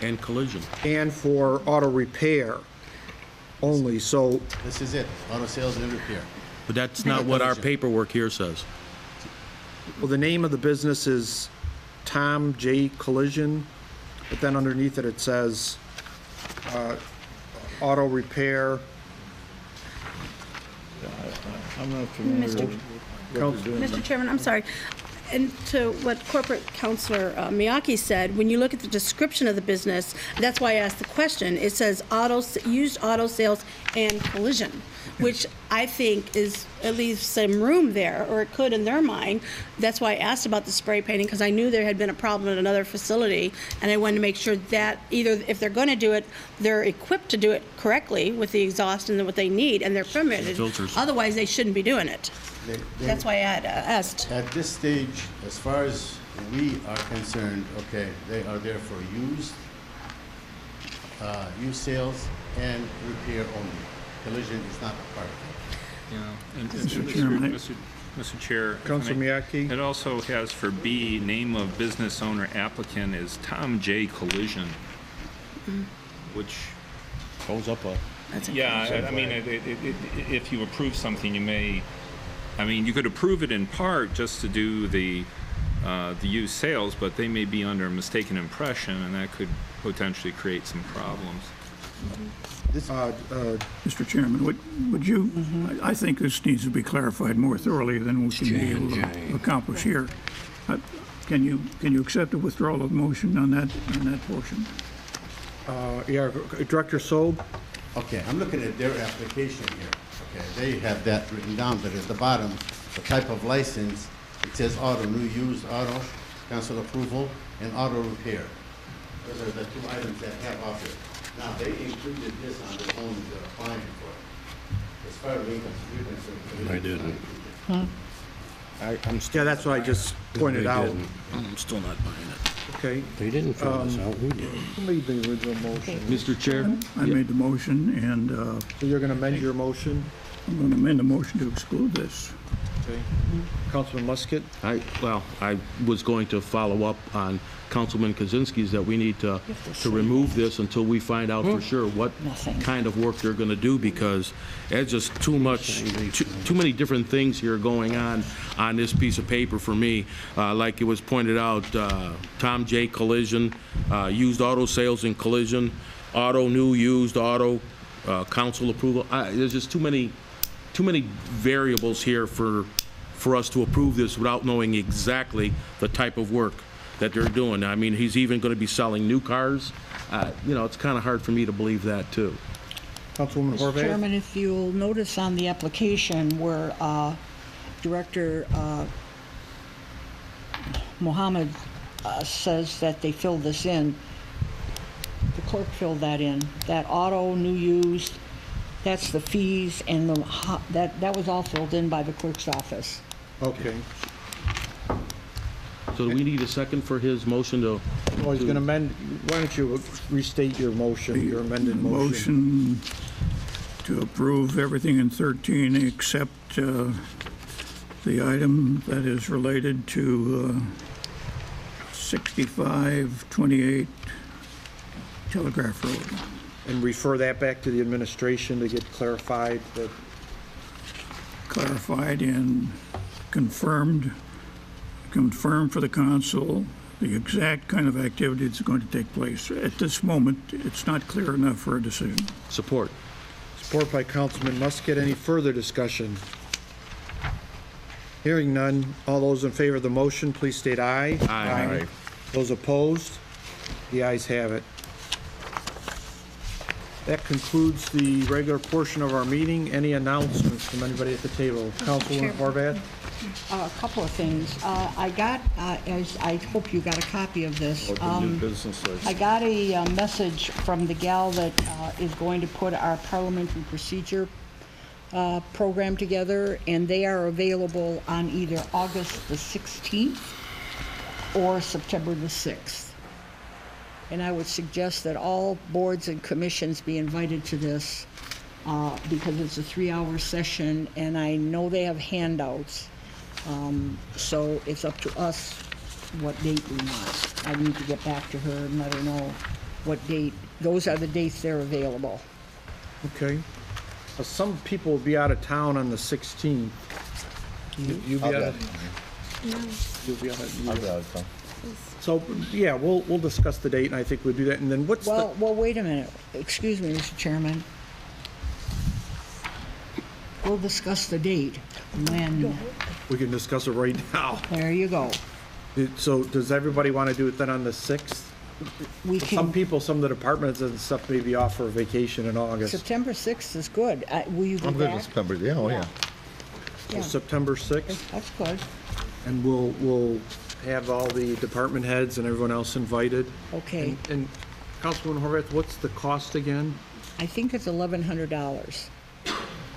And collision. and for auto repair only, so, This is it, auto sales and repair. But that's not what our paperwork here says. well, the name of the business is Tom J. Collision, but then underneath it, it says auto repair. I'm not familiar Mr. with what they're doing. Mr. Chairman, I'm sorry. And to what Corporate Counselor Miyake said, when you look at the description of the business, that's why I asked the question. It says used auto sales and collision, which I think is at least some room there, or it could in their mind. That's why I asked about the spray painting, because I knew there had been a problem at another facility, and I wanted to make sure that either if they're going to do it, they're equipped to do it correctly with the exhaust and what they need, and they're permitted. Filters. Otherwise, they shouldn't be doing it. That's why I had asked. At this stage, as far as we are concerned, okay, they are there for used sales and repair only. Collision is not a part of it. Yeah. And Mr. Chairman, Mr. Chair. if I Counsel may, Miyake? It also has for B, name of business owner applicant is Tom J. Collision, which, Goes up a. yeah, I mean, if you approve something, you may, I mean, you could approve it in part just to do the used sales, but they may be under a mistaken impression, and that could potentially create some problems. Mr. Chairman, would you, I think this needs to be clarified more thoroughly than we can be able to accomplish here. Can you accept a withdrawal of motion on that portion? Yeah, Director Sob? Okay, I'm looking at their application here. Okay, they have that written down, but at the bottom, the type of license, it says auto, new used auto, council approval, and auto repair. Those are the two items that have out there. Now, they included this on their own, they're applying for it. As far as we can, Yeah, that's what I just pointed out. I'm still not buying it. Okay. They didn't fill this out, we did. Who made the original motion? Mr. Chair? I made the motion, and So you're going to amend your motion? I'm going to amend the motion to exclude this. Okay. Councilman Musket? I was going to follow up on Councilman Kozinski's that we need to remove this until we find out for sure what kind of work they're going to do, because there's just too many different things here going on this piece of paper for me. Like it was pointed out, Tom J. Collision, used auto sales and collision, auto, new, used auto, council approval. There's just too many variables here for us to approve this without knowing exactly the type of work that they're doing. I mean, he's even going to be selling new cars. It's kind of hard for me to believe that, too. Councilwoman Mr. Horvath? Chairman, if you'll notice on the application where Director Mohammed says that they filled this in, the clerk filled that in. That auto, new, used, that's the fees, and that was all filled in by the clerk's office. Okay. So do we need a second for his motion to? Well, he's going to amend, why don't you restate your motion, your amended motion? Motion to approve everything in 13 except the item that is related to 6528 Telegraph Road. And refer that back to the administration to get clarified that, Clarified and confirmed for the council the exact kind of activity that's going to take place. At this moment, it's not clear enough for a decision. Support. support by Councilman Musket. Any further discussion? Hearing none, all those in favor of the motion, please state aye. Aye. Those opposed? The ayes have it. That concludes the regular portion of our meeting. Any announcements from anybody at the table? Councilwoman Horvath? A couple of things. I got, as I hope you got a copy of this. New business license. I got a message from the gal that is going to put our parliamentary procedure program together, and they are available on either August the 16th or September the 6th. And I would suggest that all boards and commissions be invited to this because it's a 3-hour session, and I know they have handouts. So it's up to us what date we want. I need to get back to her and let her know what date. Those are the dates they're available. Okay. Some people will be out of town on the 16th. You'll be out of... No. You'll be out of... I'll be out of town. So, yeah, we'll discuss the date, and I think we'll do that. And then what's Well, wait a minute. Excuse me, Mr. Chairman. We'll discuss the date when. we can discuss it right now. There you go. So does everybody want to do it then on the 6th? We Some can, people, some of the departments and stuff may be off for vacation in August. September 6th is good. Will you be I'm good back? with September, yeah, oh, yeah. So Yeah, September 6th, that's good. and we'll have all the department heads and everyone else invited. Okay. And Councilwoman Horvath, what's the cost again? I think it's $1,100.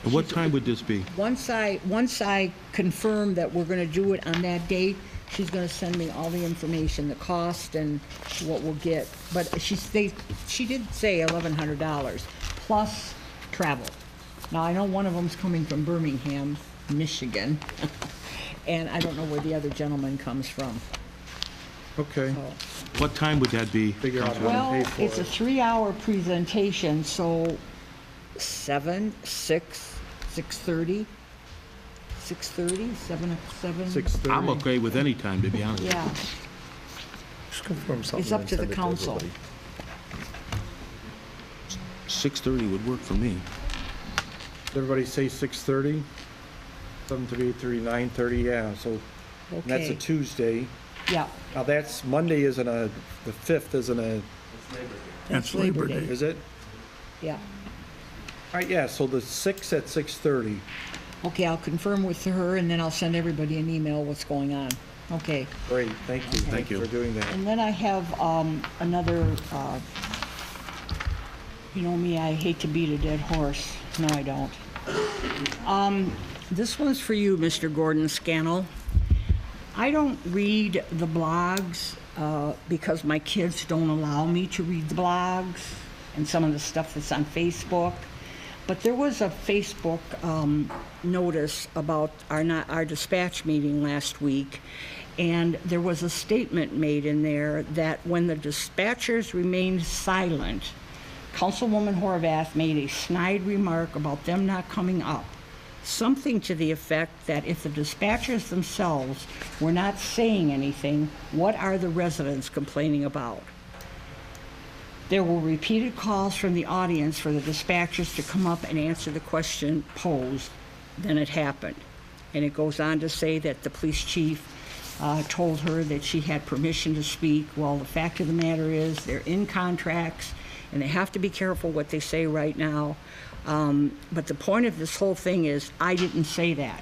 And what time would this be? Once I confirm that we're gonna do it on that date, she's gonna send me all the information, the cost and what we'll get. But she did say $1,100 plus travel. Now, I know one of them's coming from Birmingham, Michigan, and I don't know where the other gentleman comes from. Okay, So, What time would that be? figure out how to well, pay for it's a it. 3-hour presentation, so 7, 6, 6:30, 6:30, 7. 6:30. I'm okay with any time, to be honest. Yeah, Just confirm something. it's up and to the send it council. everybody. 6:30 would work for me. Did everybody say 6:30? 7:30, 8:30, 9:30, yeah, so and that's a Okay, Tuesday. yeah, Now that's, Monday isn't the 5th isn't that's Labor Day. is it? Yeah. All right, yeah, so the 6th at 6:30. Okay, I'll confirm with her, and then I'll send everybody an email what's going on. Okay. Great, thank you. Okay. Thank you. For doing that. And then I have another, you know me, I hate to beat a dead horse. No, I don't. This one's for you, Mr. Gordon Scannell. I don't read the blogs because my kids don't allow me to read the blogs and some of the stuff that's on Facebook. But there was a Facebook notice about our dispatch meeting last week, and there was a statement made in there that when the dispatchers remained silent, Councilwoman Horvath made a snide remark about them not coming up. Something to the effect that if the dispatchers themselves were not saying anything, what are the residents complaining about? There were repeated calls from the audience for the dispatchers to come up and answer the question posed. Then it happened. And it goes on to say that the police chief told her that she had permission to speak. Well, the fact of the matter is they're in contracts and they have to be careful what they say right now. But the point of this whole thing is I didn't say that.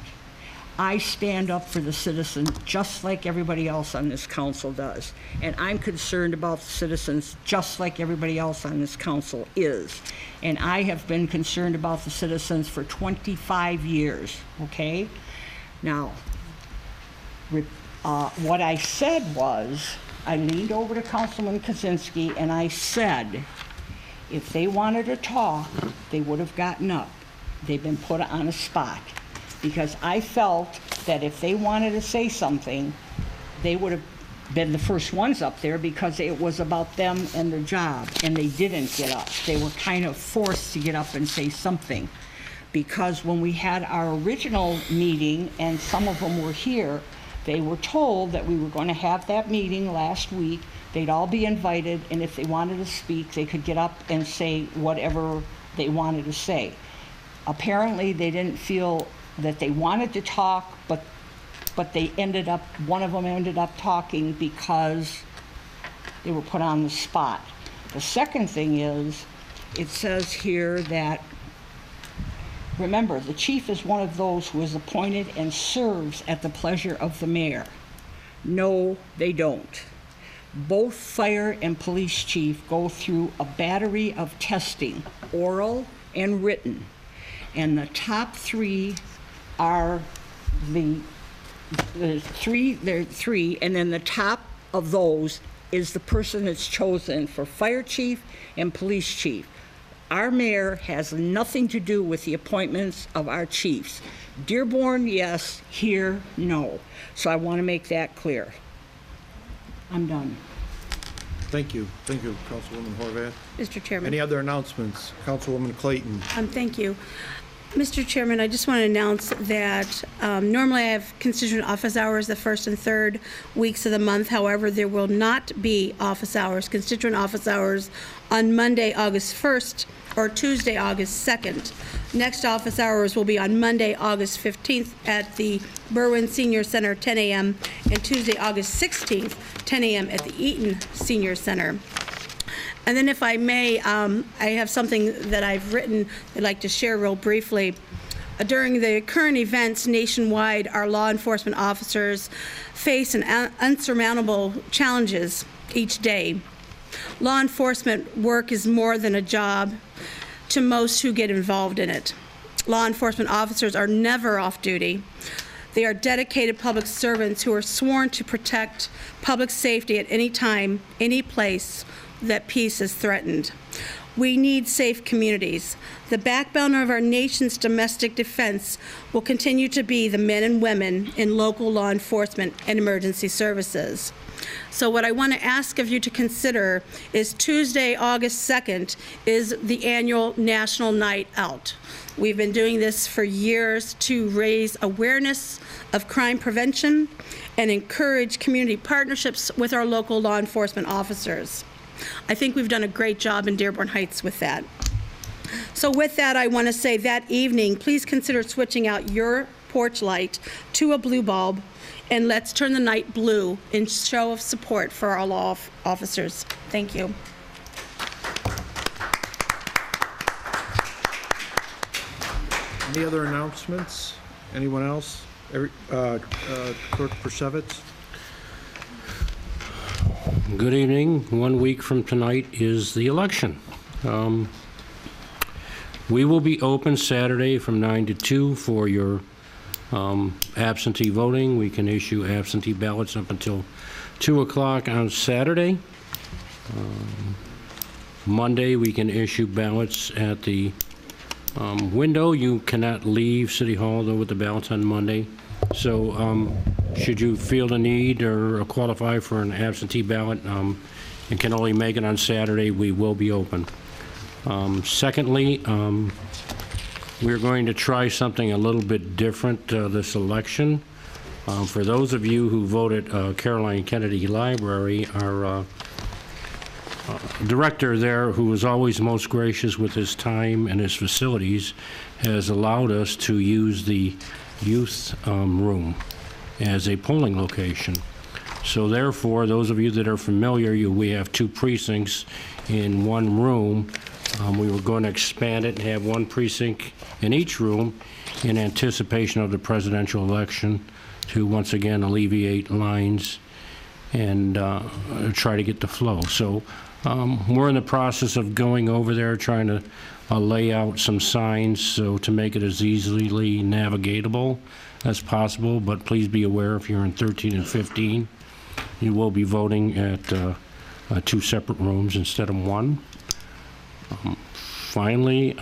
I stand up for the citizens just like everybody else on this council does. And I'm concerned about the citizens just like everybody else on this council is. And I have been concerned about the citizens for 25 years, okay? Now, what I said was, I leaned over to Councilman Kaczynski and I said, if they wanted to talk, they would have gotten up. They've been put on a spot. Because I felt that if they wanted to say something, they would have been the first ones up there because it was about them and their job, and they didn't get up. They were kind of forced to get up and say something. Because when we had our original meeting, and some of them were here, they were told that we were going to have that meeting last week. They'd all be invited, and if they wanted to speak, they could get up and say whatever they wanted to say. Apparently, they didn't feel that they wanted to talk, but one of them ended up talking because they were put on the spot. The second thing is, it says here that, remember, the chief is one of those who is appointed and serves at the pleasure of the mayor. No, they don't. Both fire and police chief go through a battery of testing, oral and written. And the top three are there are three, and then the top of those is the person that's chosen for fire chief and police chief. Our mayor has nothing to do with the appointments of our chiefs. Dearborn, yes. Here, no. So I want to make that clear. I'm done. Thank you. Thank you, Councilwoman Horvath. Mr. Chairman. Any other announcements? Councilwoman Clayton. Thank you. Mr. Chairman, I just want to announce that normally I have constituent office hours the first and third weeks of the month. However, there will not be constituent office hours on Monday, August 1st or Tuesday, August 2nd. Next office hours will be on Monday, August 15th at the Berwyn Senior Center, 10 a.m., and Tuesday, August 16th, 10 a.m. at the Eaton Senior Center. And then if I may, I have something that I've written I'd like to share real briefly. During the current events nationwide, our law enforcement officers face unsurmountable challenges each day. Law enforcement work is more than a job to most who get involved in it. Law enforcement officers are never off duty. They are dedicated public servants who are sworn to protect public safety at any time, any place that peace is threatened. We need safe communities. The backbone of our nation's domestic defense will continue to be the men and women in local law enforcement and emergency services. So what I want to ask of you to consider is Tuesday, August 2nd, is the annual National Night Out. We've been doing this for years to raise awareness of crime prevention and encourage community partnerships with our local law enforcement officers. I think we've done a great job in Dearborn Heights with that. So with that, I want to say that evening, please consider switching out your porch light to a blue bulb, and let's turn the night blue in show of support for our law officers. Thank you. Any other announcements? Anyone else? Clerk Persevitz? Good evening. 1 week from tonight is the election. We will be open Saturday from 9 to 2 for your absentee voting. We can issue absentee ballots up until 2 o'clock on Saturday. Monday, we can issue ballots at the window. You cannot leave City Hall, though, with the ballots on Monday. So should you feel the need or qualify for an absentee ballot and can only make it on Saturday, we will be open. Secondly, we're going to try something a little bit different this election. For those of you who voted Caroline Kennedy Library, our director there, who is always most gracious with his time and his facilities, has allowed us to use the youth room as a polling location. So therefore, those of you that are familiar, we have 2 precincts in one room. We were going to expand it and have 1 precinct in each room in anticipation of the presidential election to once again alleviate lines and try to get the flow. So we're in the process of going over there, trying to lay out some signs so to make it as easily navigatable as possible. But please be aware, if you're in 13 and 15, you will be voting at 2 separate rooms instead of 1. Finally,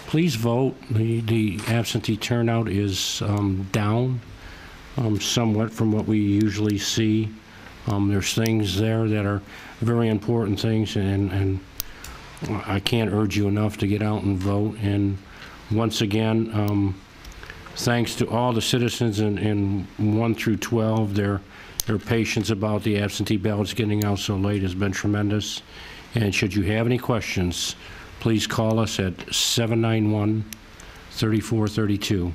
please vote. The absentee turnout is down somewhat from what we usually see. There's things there that are very important things, and I can't urge you enough to get out and vote. And once again, thanks to all the citizens in 1 through 12. Their patience about the absentee ballots getting out so late has been tremendous. And should you have any questions, please call us at 791-3432.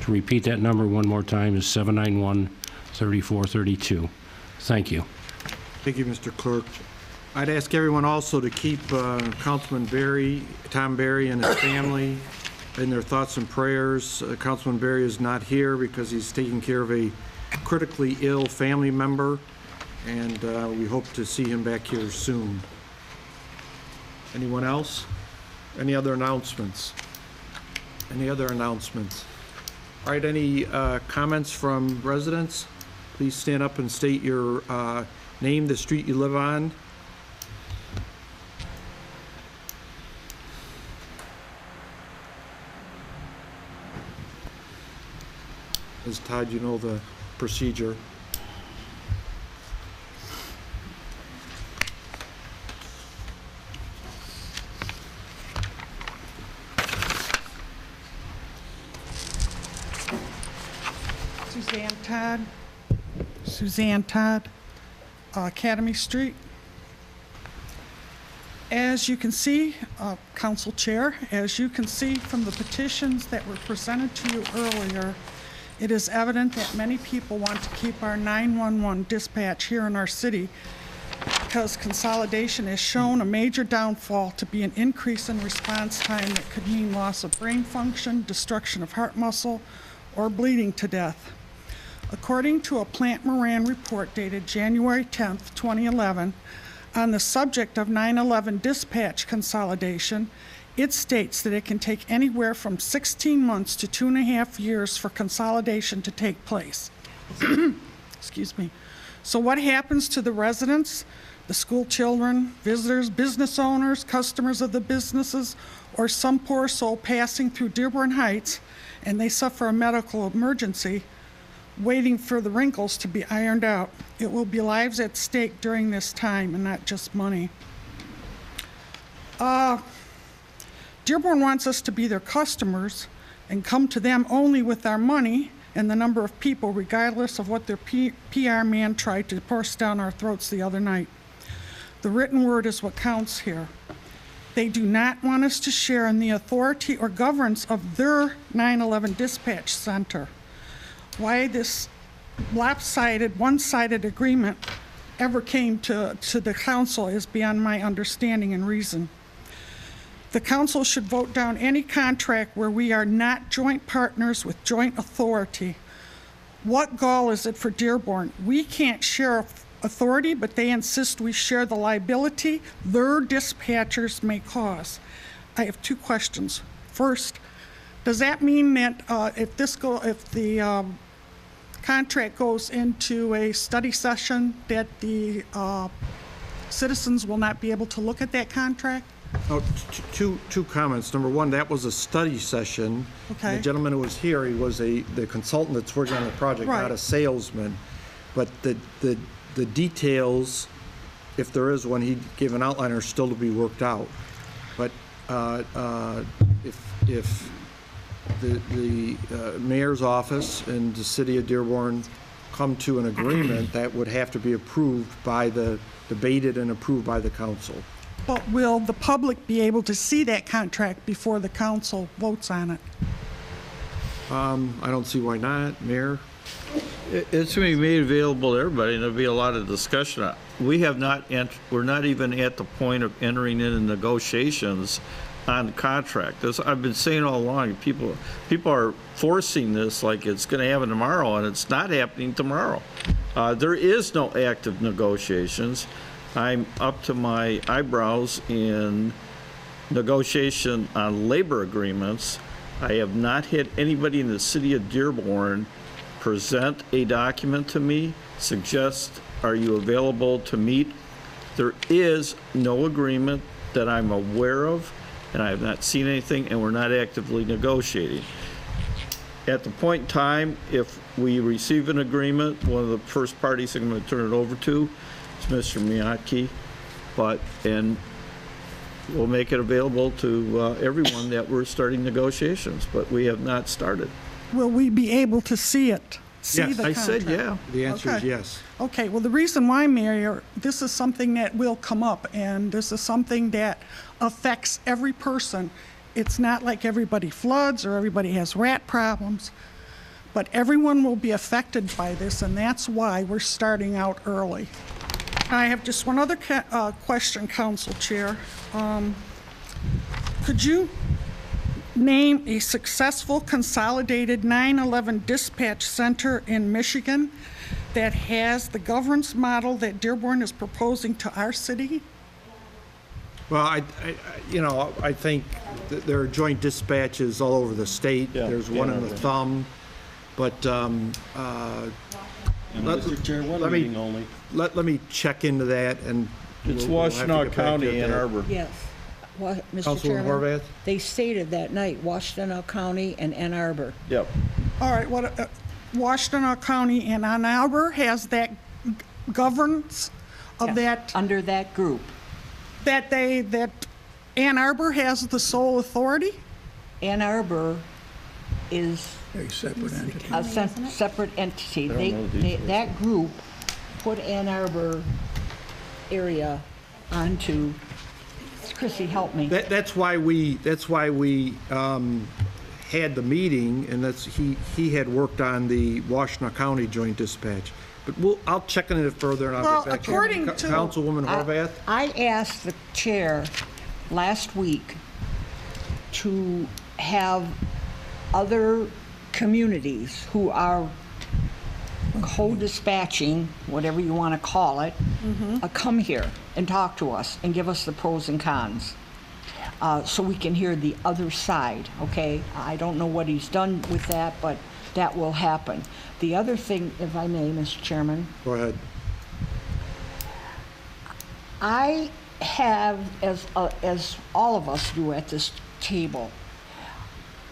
To repeat that number one more time is 791-3432. Thank you. Thank you, Mr. Clerk. I'd ask everyone also to keep Councilman Berry, Tom Berry, and his family in their thoughts and prayers. Councilman Berry is not here because he's taking care of a critically ill family member, and we hope to see him back here soon. Anyone else? Any other announcements? Any other announcements? All right, any comments from residents? Please stand up and state your name, the street you live on. As Todd, you know the procedure. Suzanne Todd, Academy Street. As you can see, Council Chair, as you can see from the petitions that were presented to you earlier, it is evident that many people want to keep our 911 dispatch here in our city because consolidation has shown a major downfall to be an increase in response time that could mean loss of brain function, destruction of heart muscle, or bleeding to death. According to a Plant Moran report dated January 10th, 2011, on the subject of 911 dispatch consolidation, it states that it can take anywhere from 16 months to 2.5 years for consolidation to take place. Excuse me. So what happens to the residents, the school children, visitors, business owners, customers of the businesses, or some poor soul passing through Dearborn Heights and they suffer a medical emergency, waiting for the wrinkles to be ironed out? It will be lives at stake during this time and not just money. Dearborn wants us to be their customers and come to them only with our money and the number of people, regardless of what their PR man tried to force down our throats the other night. The written word is what counts here. They do not want us to share in the authority or governance of their 911 dispatch center. Why this lopsided, one-sided agreement ever came to the council is beyond my understanding and reason. The council should vote down any contract where we are not joint partners with joint authority. What gall is it for Dearborn? We can't share authority, but they insist we share the liability their dispatchers may cause. I have two questions. First, does that mean that if the contract goes into a study session that the citizens will not be able to look at that contract? Oh, two comments. Number one, that was a study session. Okay. The gentleman who was here, he was the consultant that's working on the project, Right. not a salesman. But the details, if there is one, he gave an outline, are still to be worked out. But if the mayor's office and the city of Dearborn come to an agreement, that would have to be approved by debated and approved by the council. But will the public be able to see that contract before the council votes on it? I don't see why not, Mayor. It's going to be made available to everybody, and there'll be a lot of discussion. We're not even at the point of entering into negotiations on the contract. I've been saying all along, people are forcing this like it's going to happen tomorrow, and it's not happening tomorrow. There is no active negotiations. I'm up to my eyebrows in negotiation on labor agreements. I have not had anybody in the city of Dearborn present a document to me, suggest, are you available to meet? There is no agreement that I'm aware of, and I have not seen anything, and we're not actively negotiating. At the point in time, if we receive an agreement, one of the first parties I'm going to turn it over to is Mr. Miyake, and we'll make it available to everyone that we're starting negotiations, but we have not started. Will we be able to see it? See Yes, the I contract? said yeah. The answer is Okay. yes. Okay, well, the reason why, Mayor, this is something that will come up, and this is something that affects every person. It's not like everybody floods or everybody has rat problems, but everyone will be affected by this, and that's why we're starting out early. I have just one other question, Council Chair. Could you name a successful consolidated 911 dispatch center in Michigan that has the governance model that Dearborn is proposing to our city? Well, I think that there are joint dispatches all over the state. Yeah, There's one in the Thumb, but Mr. Chair, one let me- meeting only. let me check into that, and It's we'll have to Washtenaw get back to County, you Ann there. Arbor. Yes. Mr. Councilwoman Chairman, Horvath? they stated that night, Washtenaw County and Ann Arbor. Yep. All right, Washtenaw County and Ann Arbor has that governance of Yes, that, under that group. that Ann Arbor has the sole authority? Ann Arbor is A separate entity. a separate entity. That group put Ann Arbor area onto, Chrissy, help me. That's why we had the meeting, and he had worked on the Washtenaw County Joint Dispatch. But I'll check into it further, and I'll Well, get back to you. according to- Councilwoman Horvath? I asked the chair last week to have other communities who are co-dispatching, whatever you want to call it, come here and talk to us and give us the pros and cons, so we can hear the other side, okay? I don't know what he's done with that, but that will happen. The other thing, if I may, Mr. Chairman, Go ahead. I have, as all of us do at this table,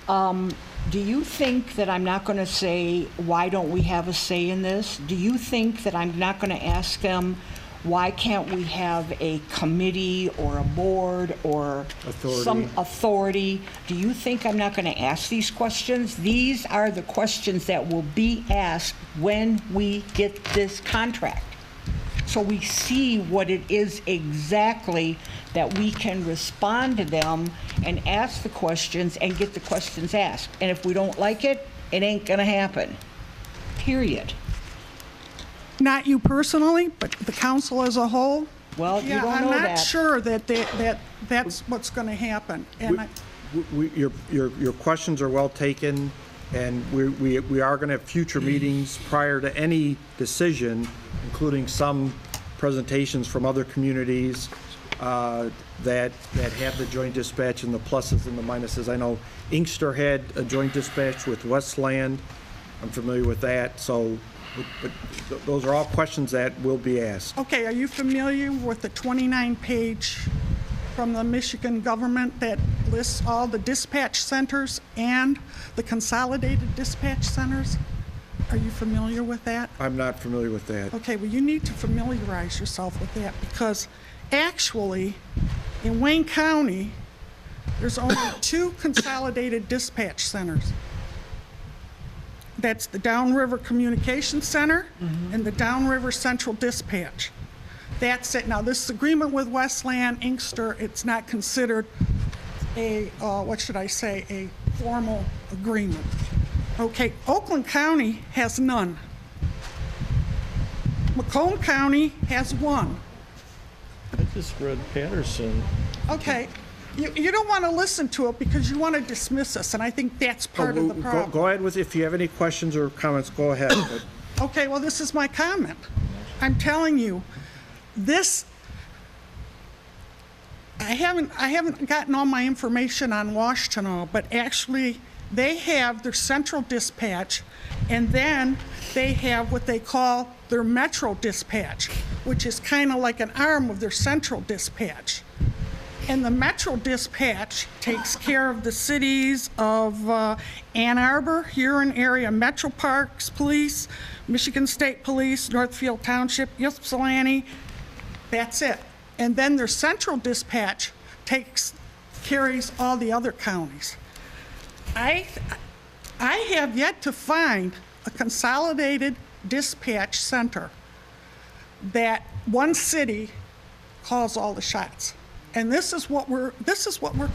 do you think that I'm not going to say, why don't we have a say in this? Do you think that I'm not going to ask them, why can't we have a committee or a board or some authority? Do you think I'm not going to ask these questions? These are the questions that will be asked when we get this contract. So we see what it is exactly that we can respond to them and ask the questions and get the questions asked. And if we don't like it, it ain't gonna happen, period. Not you personally, but the council as a whole? Well, you Yeah, don't I'm know not that. sure that's what's going to happen. And Your questions are well taken, and we are going to have future meetings prior to any decision, including some presentations from other communities that have the joint dispatch and the pluses and the minuses. I know Inkster had a joint dispatch with Westland. I'm familiar with that. So, but those are all questions that will be asked. Okay, are you familiar with the 29-page from the Michigan government that lists all the dispatch centers and the consolidated dispatch centers? Are you familiar with that? I'm not familiar with that. Okay, well, you need to familiarize yourself with that, because actually, in Wayne County, there's only 2 consolidated dispatch centers. That's the Downriver Communications Center and the Downriver Central Dispatch. That's it. Now, this agreement with Westland, Inkster, it's not considered a, a formal agreement. Okay, Oakland County has none. Macomb County has 1. I just read Patterson. Okay, you don't want to listen to it because you want to dismiss us, and I think that's part of the problem. Go ahead with, if you have any questions or comments, go ahead. But Okay, well, this is my comment. I'm telling you, this, I haven't gotten all my information on Washtenaw, but actually, they have their central dispatch, and then they have what they call their metro dispatch, which is kind of like an arm of their central dispatch. And the Metro Dispatch takes care of the cities of Ann Arbor, Huron Area Metro Parks Police, Michigan State Police, Northfield Township, Ypsilanti. That's it. And then their Central Dispatch carries all the other counties. I have yet to find a consolidated dispatch center that one city calls all the shots. And this is what we're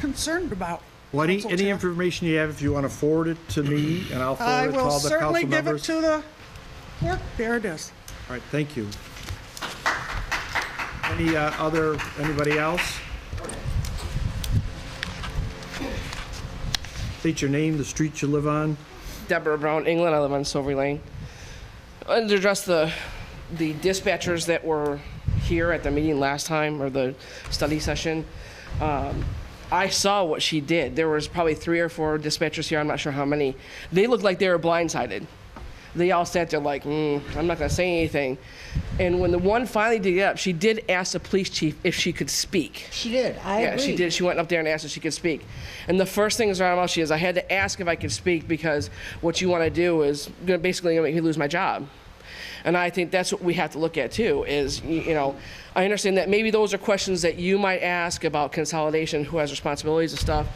concerned about. Well, any Council Chair. information you have, if you want to forward it to me, and I'll I forward it to will all the certainly council give it members. to the clerk. There it is. All right, thank you. Anybody else? State your name, the street you live on. Deborah Brown, England. I live on Silvery Lane. To address the dispatchers that were here at the meeting last time, or the study session, I saw what she did. There was probably 3 or 4 dispatchers here. I'm not sure how many. They looked like they were blindsided. They all sat there like, I'm not going to say anything. And when the one finally did get up, she did ask the police chief if she could speak. She did. I agree. Yeah, she did. She went up there and asked if she could speak. And the first thing is right out, she is, I had to ask if I could speak because what you want to do is basically going to make me lose my job. And I think that's what we have to look at too, is, I understand that maybe those are questions that you might ask about consolidation, who has responsibilities and stuff.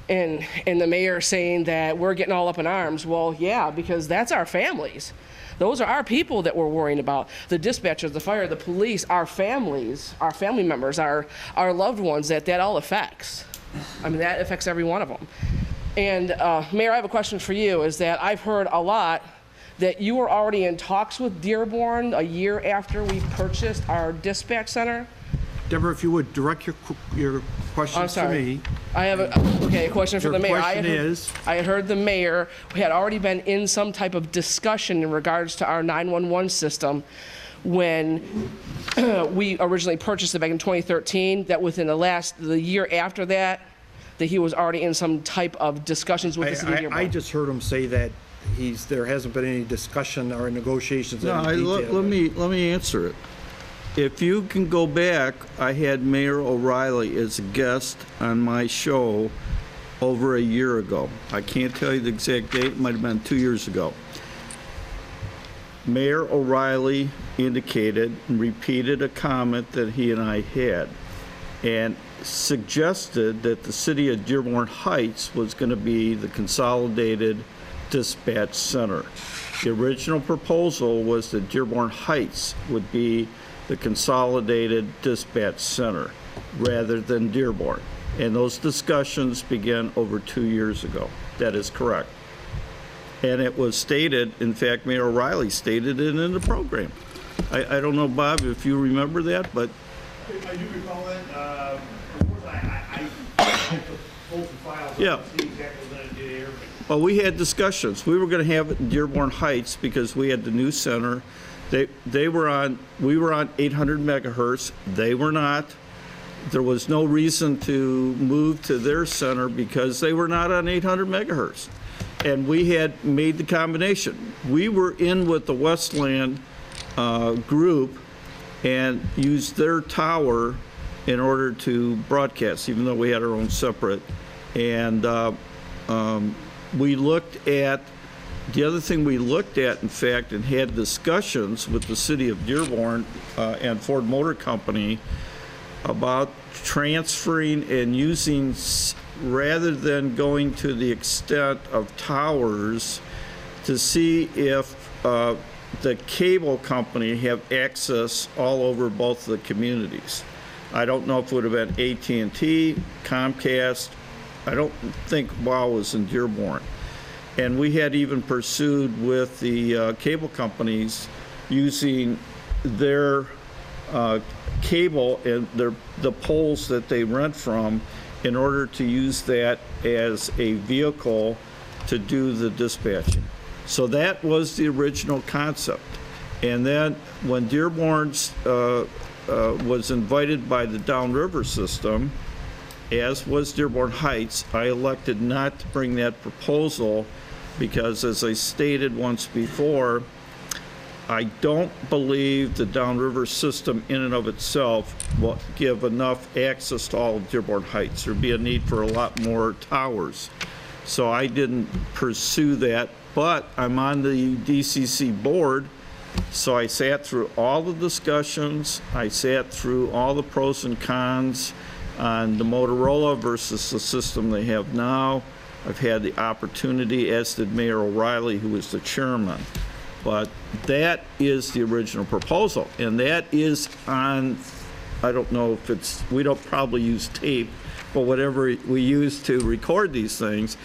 And the mayor saying that we're getting all up in arms. Well, yeah, because that's our families. Those are our people that we're worrying about. The dispatchers, the fire, the police, our families, our family members, our loved ones that all affects. I mean, that affects every one of them. And Mayor, I have a question for you, is that I've heard a lot that you were already in talks with Dearborn a year after we purchased our dispatch center. Deborah, if you would direct your questions to me. I have a question for the mayor. Your question is? I had heard the mayor had already been in some type of discussion in regards to our 911 system when we originally purchased it back in 2013, that within the year after that he was already in some type of discussions with the city of Dearborn. I just heard him say that there hasn't been any discussion or negotiations. No, let me answer it. If you can go back, I had Mayor O'Reilly as a guest on my show over a year ago. I can't tell you the exact date. It might have been 2 years ago. Mayor O'Reilly indicated and repeated a comment that he and I had, and suggested that the city of Dearborn Heights was going to be the consolidated dispatch center. The original proposal was that Dearborn Heights would be the consolidated dispatch center rather than Dearborn. And those discussions began over 2 years ago. That is correct. And it was stated, in fact, Mayor O'Reilly stated it in the program. I don't know, Bob, if you remember that, but... I do recall that. I pulled some files. Yeah. To see exactly what I did here. Well, we had discussions. We were going to have it in Dearborn Heights because we had the new center. We were on 800 megahertz. They were not. There was no reason to move to their center because they were not on 800 megahertz. And we had made the combination. We were in with the Westland group and used their tower in order to broadcast, even though we had our own separate. And we looked at, the other thing we looked at, in fact, and had discussions with the city of Dearborn and Ford Motor Company about transferring and using, rather than going to the extent of towers, to see if the cable company have access all over both the communities. I don't know if it would have been AT&T, Comcast. I don't think WOW was in Dearborn. And we had even pursued with the cable companies using their cable and the poles that they rent from in order to use that as a vehicle to do the dispatching. So that was the original concept. And then when Dearborn was invited by the downriver system, as was Dearborn Heights, I elected not to bring that proposal because, as I stated once before, I don't believe the downriver system in and of itself will give enough access to all of Dearborn Heights. There'd be a need for a lot more towers. So I didn't pursue that, but I'm on the DCC board, so I sat through all the discussions. I sat through all the pros and cons on the Motorola versus the system they have now. I've had the opportunity, as did Mayor O'Reilly, who was the chairman. But that is the original proposal, and that is on, I don't know if it's, we don't probably use tape, but whatever we use to record these things,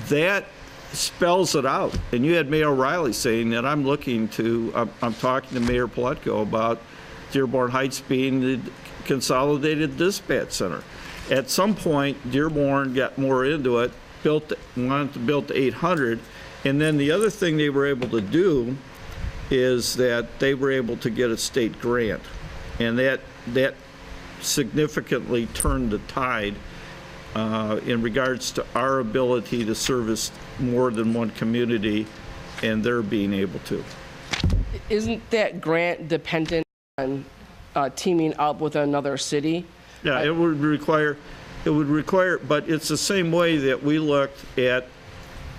that spells it out. And you had Mayor O'Reilly saying that I'm talking to Mayor Pletko about Dearborn Heights being the consolidated dispatch center. At some point, Dearborn got more into it, wanted to build to 800, and then the other thing they were able to do is that they were able to get a state grant, and that significantly turned the tide in regards to our ability to service more than one community, and they're being able to. Isn't that grant dependent on teaming up with another city? Yeah, it would require, but it's the same way that we looked at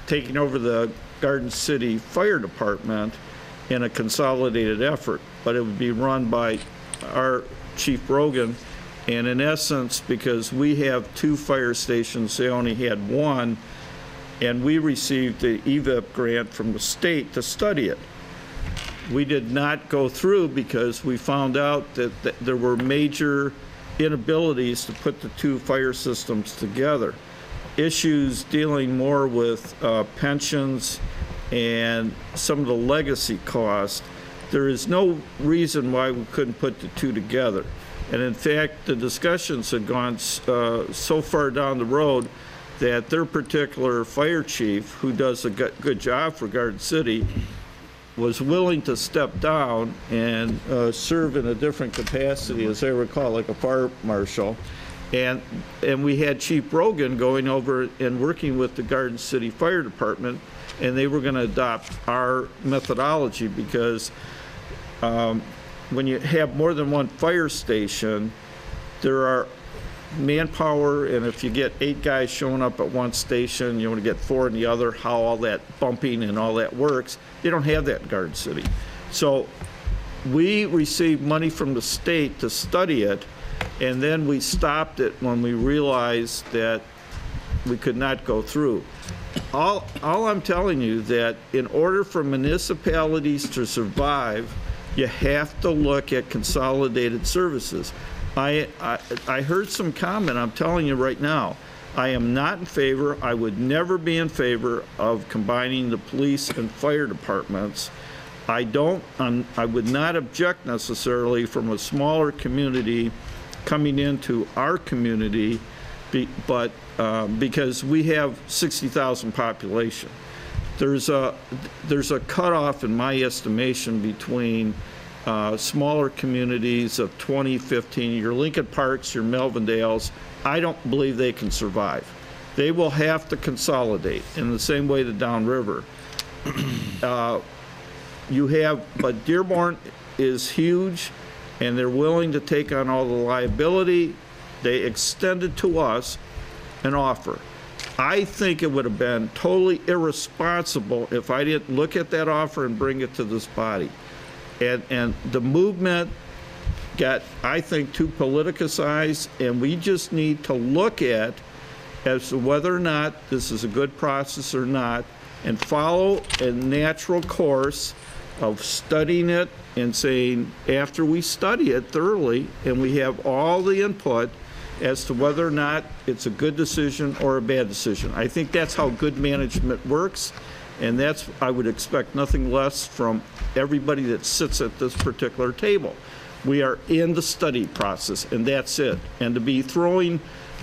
taking over the Garden City Fire Department in a consolidated effort, but it would be run by our Chief Rogan, and in essence, because we have 2 fire stations, they only had 1, and we received the EVIP grant from the state to study it. We did not go through because we found out that there were major inabilities to put the 2 fire systems together. Issues dealing more with pensions and some of the legacy costs. There is no reason why we couldn't put the 2 together. And in fact, the discussions had gone so far down the road that their particular fire chief, who does a good job for Garden City, was willing to step down and serve in a different capacity, as I recall, like a fire marshal. And we had Chief Rogan going over and working with the Garden City Fire Department, and they were going to adopt our methodology because when you have more than 1 fire station, there are manpower, and if you get 8 guys showing up at one station, you want to get 4 in the other, how all that bumping and all that works. They don't have that in Garden City. So we received money from the state to study it, and then we stopped it when we realized that we could not go through. All I'm telling you that in order for municipalities to survive, you have to look at consolidated services. I heard some comment, I'm telling you right now, I am not in favor, I would never be in favor of combining the police and fire departments. I would not object necessarily from a smaller community coming into our community, but because we have 60,000 population. There's a cutoff in my estimation between smaller communities of 20, 15, your Lincoln Parks, your Melvindales. I don't believe they can survive. They will have to consolidate in the same way the downriver. But Dearborn is huge, and they're willing to take on all the liability. They extended to us an offer. I think it would have been totally irresponsible if I didn't look at that offer and bring it to this body. And the movement got, I think, too politicized, and we just need to look at as to whether or not this is a good process or not, and follow a natural course of studying it and saying, after we study it thoroughly and we have all the input as to whether or not it's a good decision or a bad decision. I think that's how good management works, and that's, I would expect nothing less from everybody that sits at this particular table. We are in the study process, and that's it. And to be throwing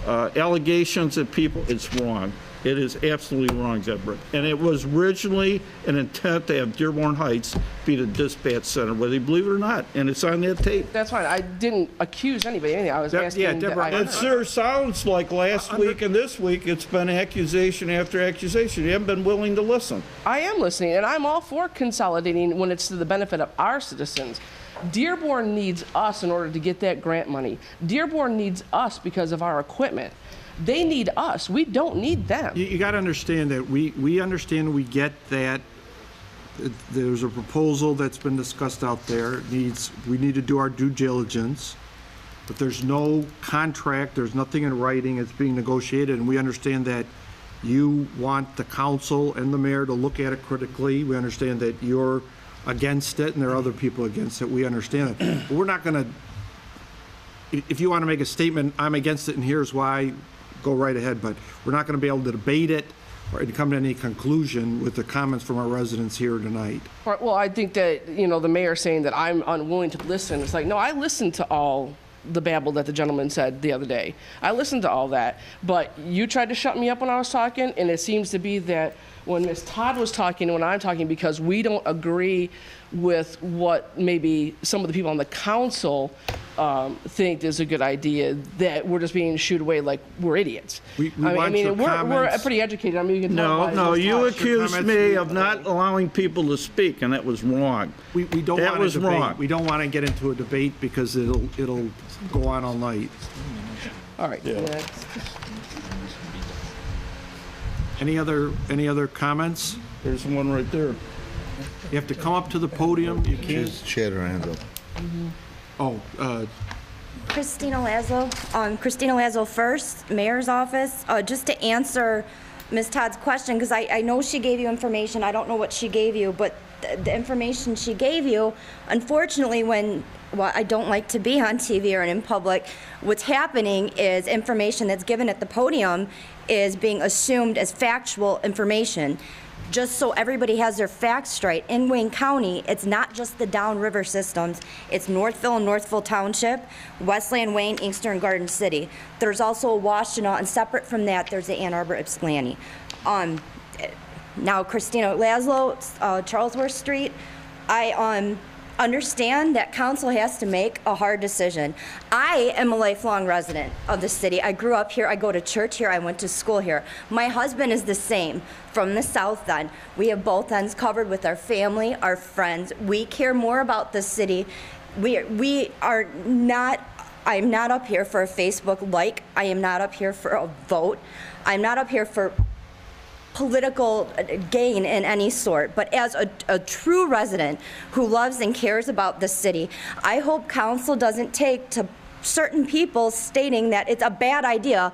allegations at people, it's wrong. It is absolutely wrong, Deborah. And it was originally an intent to have Dearborn Heights be the dispatch center, whether you believe it or not, and it's on that tape. That's fine. I didn't accuse anybody of anything. I was asking. yeah, Deborah, It sure sounds like last week and this week, it's been accusation after accusation. You haven't been willing to listen. I am listening, and I'm all for consolidating when it's to the benefit of our citizens. Dearborn needs us in order to get that grant money. Dearborn needs us because of our equipment. They need us. We don't need them. You got to understand that we understand, we get that. There's a proposal that's been discussed out there. We need to do our due diligence, but there's no contract, there's nothing in writing, it's being negotiated, and we understand that you want the council and the mayor to look at it critically. We understand that you're against it and there are other people against it. We understand it. But we're not going to, if you want to make a statement, I'm against it and here's why, go right ahead, but we're not going to be able to debate it or to come to any conclusion with the comments from our residents here tonight. Right, well, I think that, the mayor saying that I'm unwilling to listen, it's like, no, I listened to all the babble that the gentleman said the other day. I listened to all that, but you tried to shut me up when I was talking, and it seems to be that when Ms. Todd was talking and when I'm talking, because we don't agree with what maybe some of the people on the council think is a good idea, that we're just being shooed away like we're idiots. We want your we're comments. pretty educated. I mean, you can tell No, by Ms. you Todd. accused me of not allowing people to speak, and that was wrong. We don't That want was to debate. wrong. We don't want to get into a debate because it'll go on all night. All right. Next. Any other comments? There's one right there. You have to come up to the podium. You can't. She had her hand up. Oh, Christina Lazo. Christina Lazo first, Mayor's Office. Just to answer Ms. Todd's question, because I know she gave you information. I don't know what she gave you, but the information she gave you, unfortunately, I don't like to be on TV or in public, what's happening is information that's given at the podium is being assumed as factual information. Just so everybody has their facts straight, in Wayne County, it's not just the downriver systems. It's Northville and Northville Township, Westland, Wayne, Inkster, and Garden City. There's also a Washtenaw, and separate from that, there's the Ann Arbor, Ypsilanti. Now, Christina Laszlo, Charlesworth Street, I understand that council has to make a hard decision. I am a lifelong resident of the city. I grew up here. I go to church here. I went to school here. My husband is the same, from the south end. We have both ends covered with our family, our friends. We care more about the city. We are not, I'm not up here for a Facebook like. I am not up here for a vote. I'm not up here for political gain in any sort, but as a true resident who loves and cares about the city, I hope council doesn't take to certain people stating that it's a bad idea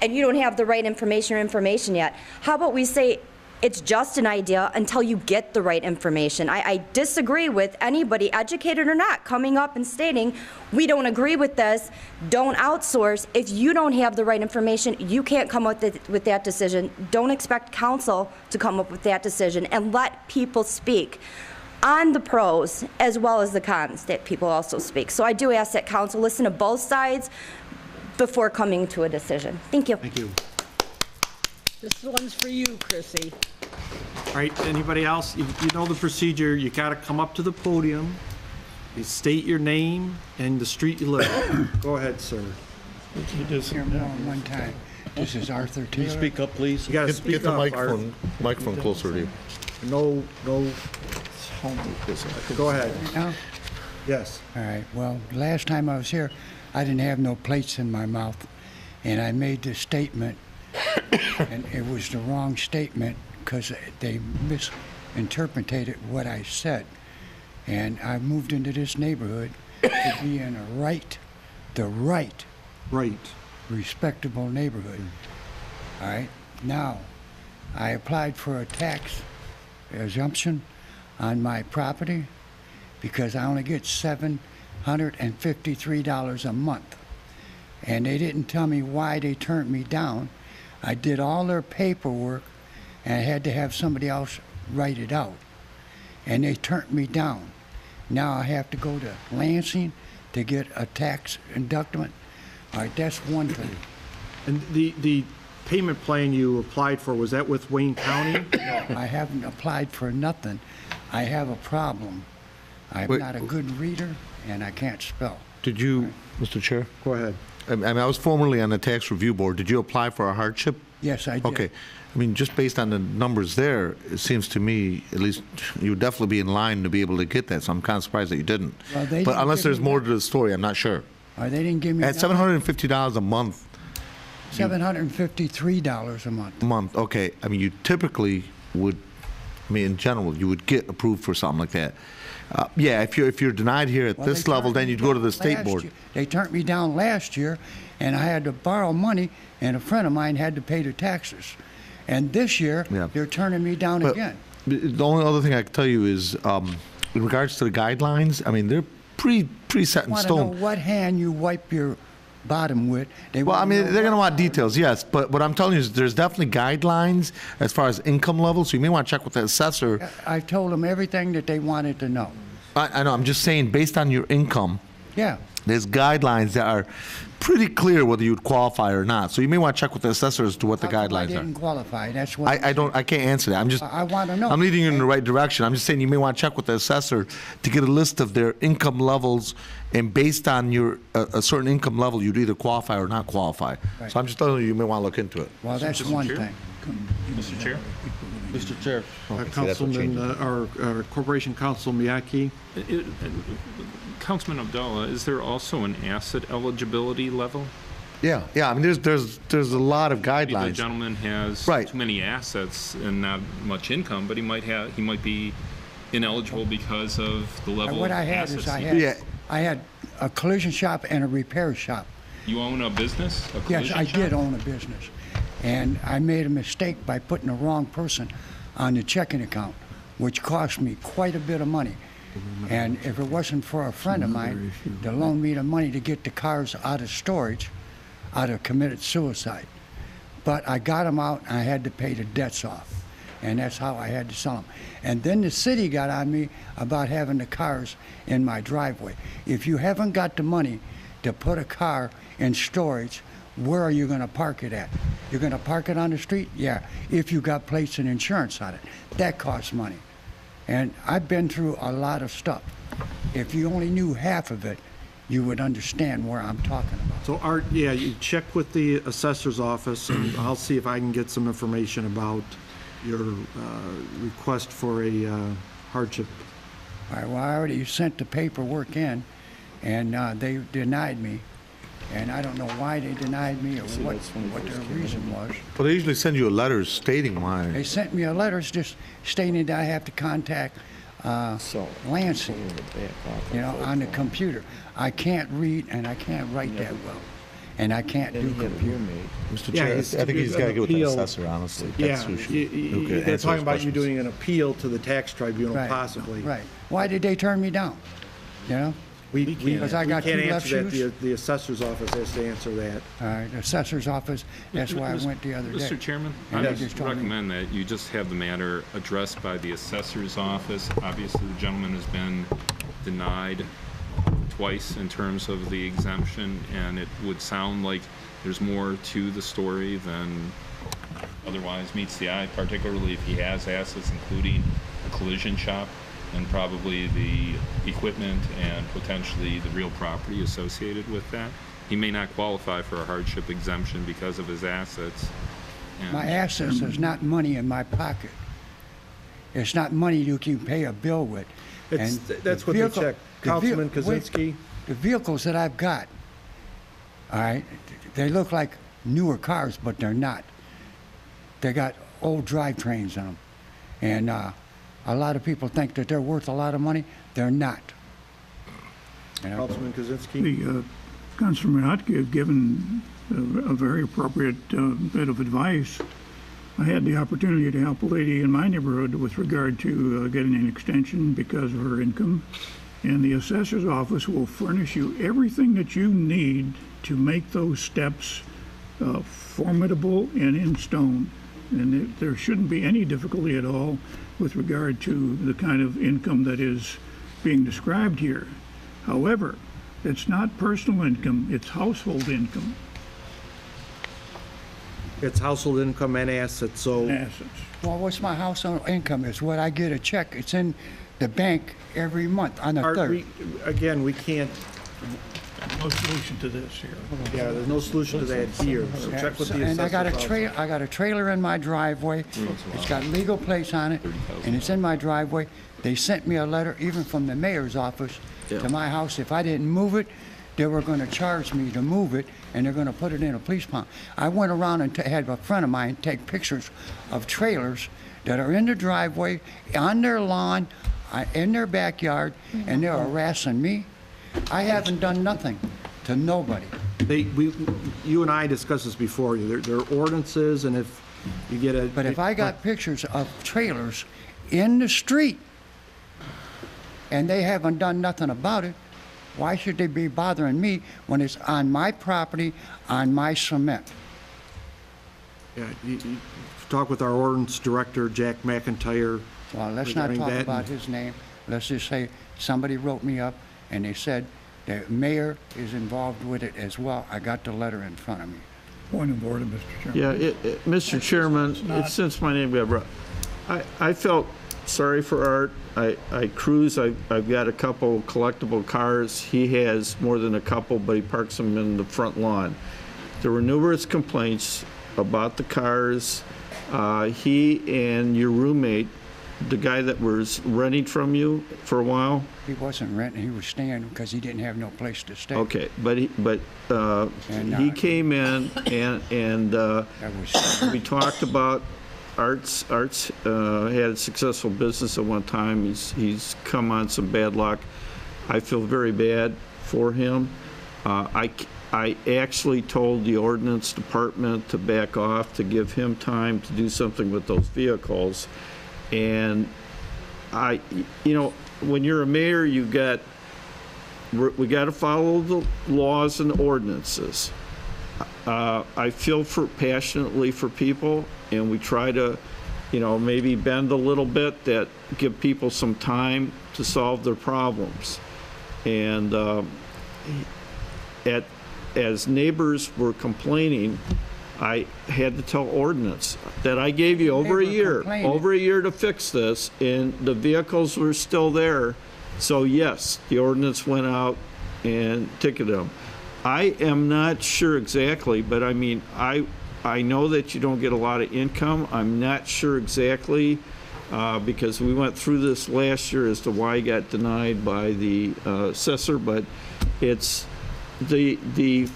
and you don't have the right information yet. How about we say it's just an idea until you get the right information? I disagree with anybody, educated or not, coming up and stating, we don't agree with this, don't outsource. If you don't have the right information, you can't come up with that decision. Don't expect council to come up with that decision, and let people speak on the pros as well as the cons, that people also speak. So I do ask that council listen to both sides before coming to a decision. Thank you. thank you. This one's for you, Chrissy. All right, anybody else? You know the procedure. You got to come up to the podium. You state your name and the street you live on. Go ahead, sir. Here more than one time. This is Arthur Can you Taylor. speak up, please? You got to Get speak the up, Art. microphone closer to you. No, go ahead. Now? Yes. All right, well, last time I was here, I didn't have no plates in my mouth, and I made this statement, and it was the wrong statement because they misinterpreted what I said. And I moved into this neighborhood to be in the right, respectable neighborhood. All right, now, I applied for a tax exemption on my property because I only get $753 a month. And they didn't tell me why they turned me down. I did all their paperwork and I had to have somebody else write it out. And they turned me down. Now I have to go to Lansing to get a tax inductment. All right, that's one thing. And the payment plan you applied for, was that with Wayne County? I haven't applied for nothing. I have a problem. I'm Wait. not a good reader, and I can't spell. Did you, Mr. Chair? Go ahead. I mean, I was formerly on the tax review board. Did you apply for a hardship? Yes, I did. Okay. I mean, just based on the numbers there, it seems to me, at least, you would definitely be in line to be able to get that, so I'm kind of surprised that you didn't. Well, they But didn't unless give there's me more to the story, I'm not sure. They didn't give me At $750 a month, $753 a month. okay, I mean, you typically would, I mean, in general, you would get approved for something like that. Yeah, if you're denied here at Well, this they level, turned then me you'd go to down the state last board. year. They turned me down last year, and I had to borrow money, and a friend of mine had to pay the taxes. And this year, Yeah. they're turning me down But again. The only other thing I can tell you is, in regards to the guidelines, I mean, they're pretty set in Want to know stone. what hand you wipe your bottom with. They Well, I wanna mean, know they're going to what- want details, yes, but what I'm telling you is there's definitely guidelines as far as income levels, so you may want to check with the assessor. I told them everything that they wanted to know. I know, I'm just saying, based on your income, Yeah. there's guidelines that are pretty clear whether you'd qualify or not. So you may want to check with the assessor as to what the How come I guidelines didn't are. qualify. That's what I can't answer that. I'm just, I want to know. I'm leading you in the right direction. I'm just saying you may want to check with the assessor to get a list of their income levels, and based on your, a certain income level, you'd either qualify or not qualify. Right. So I'm just telling you, you may want to look into it. Well, that's Mr. one Chair? thing. Mr. Chair? Mr. Chair. Councilman, our Corporation Counsel Miyake. Councilman Abdullah, is there also an asset eligibility level? Yeah, I mean, there's a lot of The guidelines. gentleman has Right. too many assets and not much income, but he might be ineligible because of the level What of I had assets. is Yeah. I had a collision shop and a repair shop. You own a business? A Yes, collision I shop? did own a business. And I made a mistake by putting the wrong person on the checking account, which cost me quite a bit of money. And if it wasn't for a friend of mine to loan me the money to get the cars out of storage, I'd have committed suicide. But I got them out, and I had to pay the debts off. And that's how I had to sell them. And then the city got on me about having the cars in my driveway. If you haven't got the money to put a car in storage, where are you going to park it at? You're going to park it on the street? Yeah, if you got plates and insurance on it. That costs money. And I've been through a lot of stuff. If you only knew half of it, you would understand where I'm talking about. So Art, yeah, you check with the assessor's office, and I'll see if I can get some information about your request for a hardship. All right, well, I already sent the paperwork in, and they denied me. And I don't know why they denied me or what their reason was. Well, they usually send you a letter stating why. They sent me a letter just stating that I have to contact Lansing, on the computer. I can't read and I can't write that well, and I can't do computer. Mr. Yeah, Chair, I think he's got to get with the appeal. assessor, honestly. Yeah, That's who who could they're answer talking those about you questions. doing an appeal to the tax tribunal, Right, possibly. Right. Why did they turn me down? Because I got can't two left answer that. shoes? The assessor's office has to answer that. All right, the assessor's office, that's why I went the other day. Mr. Chairman, And I they just told me- recommend that you just have the matter addressed by the assessor's office. Obviously, the gentleman has been denied twice in terms of the exemption, and it would sound like there's more to the story than otherwise meets the eye, particularly if he has assets, including a collision shop and probably the equipment and potentially the real property associated with that. He may not qualify for a hardship exemption because of his assets. And My assets is not money in my pocket. It's not money you can pay a bill with. It's- And that's the what they vehicle- check. the vehi- Councilman Kozinski? The vehicles that I've got, all right, they look like newer cars, but they're not. They got old drivetrains in them. And a lot of people think that they're worth a lot of money. They're not. Councilman Kozinski? The Councilman Hotke has given a very appropriate bit of advice. I had the opportunity to help a lady in my neighborhood with regard to getting an extension because of her income. And the assessor's office will furnish you everything that you need to make those steps formidable and in stone. And there shouldn't be any difficulty at all with regard to the kind of income that is being described here. However, it's not personal income, it's household income. It's household income and assets, so assets. Well, what's my household income? It's what I get a check. It's in the bank every month on the Art, 3rd. we can't, No solution to this here. yeah, there's no solution to that here, so Okay, check with the and I got a assessors. I got a trailer in my driveway. It's got legal plates on it, and it's in my driveway. They sent me a letter, even from the mayor's office, to my house. If I didn't move it, they were going to charge me to move it, and they're going to put it in a police pound. I went around and had a friend of mine take pictures of trailers that are in the driveway, on their lawn, in their backyard, and they're harassing me. I haven't done nothing to nobody. You and I discussed this before, there are ordinances, and if you get a... But if I got pictures of trailers in the street and they haven't done nothing about it, why should they be bothering me when it's on my property, on my cement? Yeah, you talk with our ordinance director, Jack McIntyre. Well, let's not regarding talk that. about his name. Let's just say somebody wrote me up and they said the mayor is involved with it as well. I got the letter in front of me. Point of order, Mr. Chairman. Yeah, Mr. Chairman, since my name got brought, I felt sorry for Art. I cruise, I've got a couple collectible cars. He has more than a couple, but he parks them in the front lawn. There were numerous complaints about the cars. He and your roommate, the guy that was renting from you for a while? He wasn't renting, he was staying because he didn't have no place to stay. Okay, but he came in and we talked about Art's had a successful business at one time. He's come on some bad luck. I feel very bad for him. I actually told the ordinance department to back off, to give him time to do something with those vehicles. And when you're a mayor, we got to follow the laws and ordinances. I feel passionately for people, and we try to, maybe bend a little bit, that give people some time to solve their problems. And as neighbors were complaining, I had to tell ordinance that I gave you over a year to fix this, and the vehicles were still there. So yes, the ordinance went out and ticketed them. I am not sure exactly, but I mean, I know that you don't get a lot of income. I'm not sure exactly, because we went through this last year as to why he got denied by the assessor, but it's the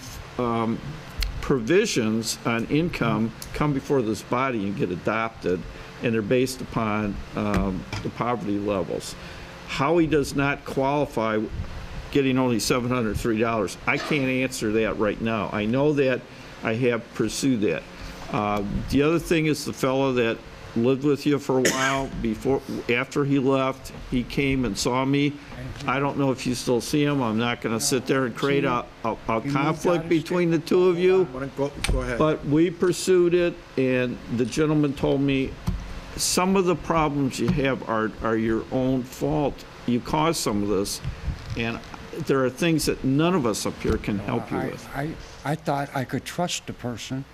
provisions on income come before this body and get adopted, and they're based upon the poverty levels. How he does not qualify getting only $703, I can't answer that right now. I know that I have pursued that. The other thing is the fellow that lived with you for a while, after he left, he came and saw me. I don't know if you still see him. I'm not going to sit there and create a conflict between the two of you. Go ahead. But we pursued it, and the gentleman told me some of the problems you have are your own fault. You caused some of this, and there are things that none of us up here can help you with. I thought I could trust the person,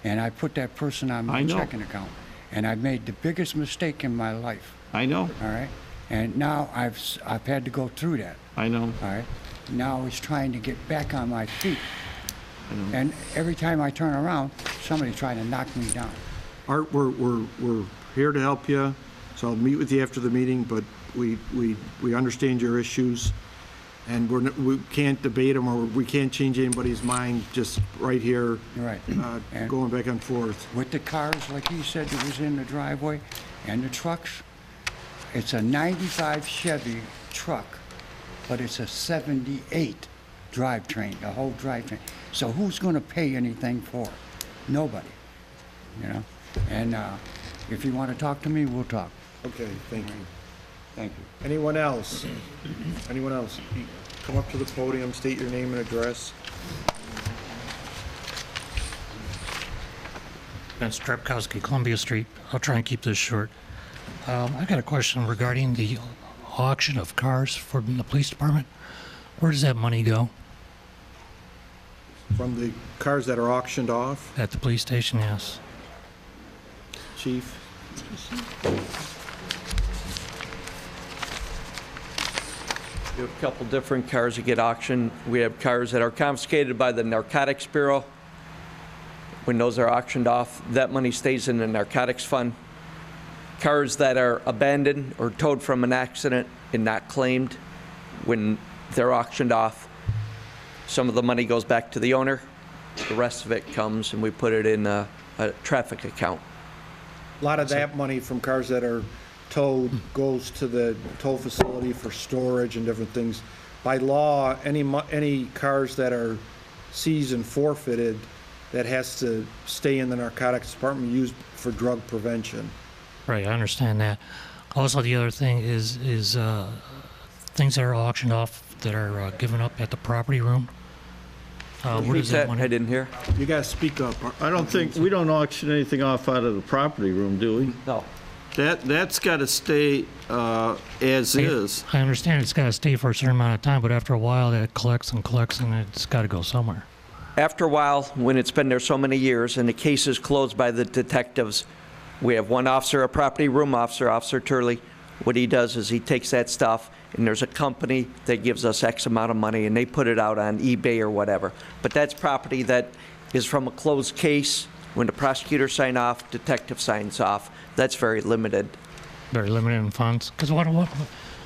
and I put that person on my checking account. And I made the biggest mistake in my life. I know. All right? And now I've had to go through that. I know. All right? Now it's trying to get back on my feet. I know. And every time I turn around, somebody's trying to knock me down. Art, we're here to help you, so I'll meet with you after the meeting, but we understand your issues, and we can't debate them, or we can't change anybody's mind just right here. Right. Going back and forth. With the cars, like he said, that was in the driveway, and the trucks, it's a 95 Chevy truck, but it's a 78 drivetrain, the whole drivetrain. So who's going to pay anything for it? Nobody, And if you want to talk to me, we'll talk. Okay, thank you. Thank you. Anyone else? Anyone else? Come up to the podium, state your name and address. Ben Strepkowski, Columbia Street. I'll try and keep this short. I've got a question regarding the auction of cars from the police department. Where does that money go? From the cars that are auctioned off? At the police station, yes. Chief? We have a couple different cars that get auctioned. We have cars that are confiscated by the Narcotics Bureau. When those are auctioned off, that money stays in the narcotics fund. Cars that are abandoned or towed from an accident and not claimed, when they're auctioned off, some of the money goes back to the owner. The rest of it comes and we put it in a traffic account. A lot of that money from cars that are towed goes to the tow facility for storage and different things. By law, any cars that are seized and forfeited, that has to stay in the narcotics department used for drug prevention. Right, I understand that. Also, the other thing is things that are auctioned off that are given up at the property room. Where does that money? I didn't hear. You gotta speak up. I don't think, we don't auction anything off out of the property room, do we? No. That's got to stay as is. I understand it's got to stay for a certain amount of time, but after a while, that collects and collects, and it's got to go somewhere. After a while, when it's been there so many years and the case is closed by the detectives, we have one officer, a property room officer, Officer Turley. What he does is he takes that stuff, and there's a company that gives us X amount of money, and they put it out on eBay or whatever. But that's property that is from a closed case. When the prosecutor signs off, detective signs off. That's very limited. Very limited in funds. Because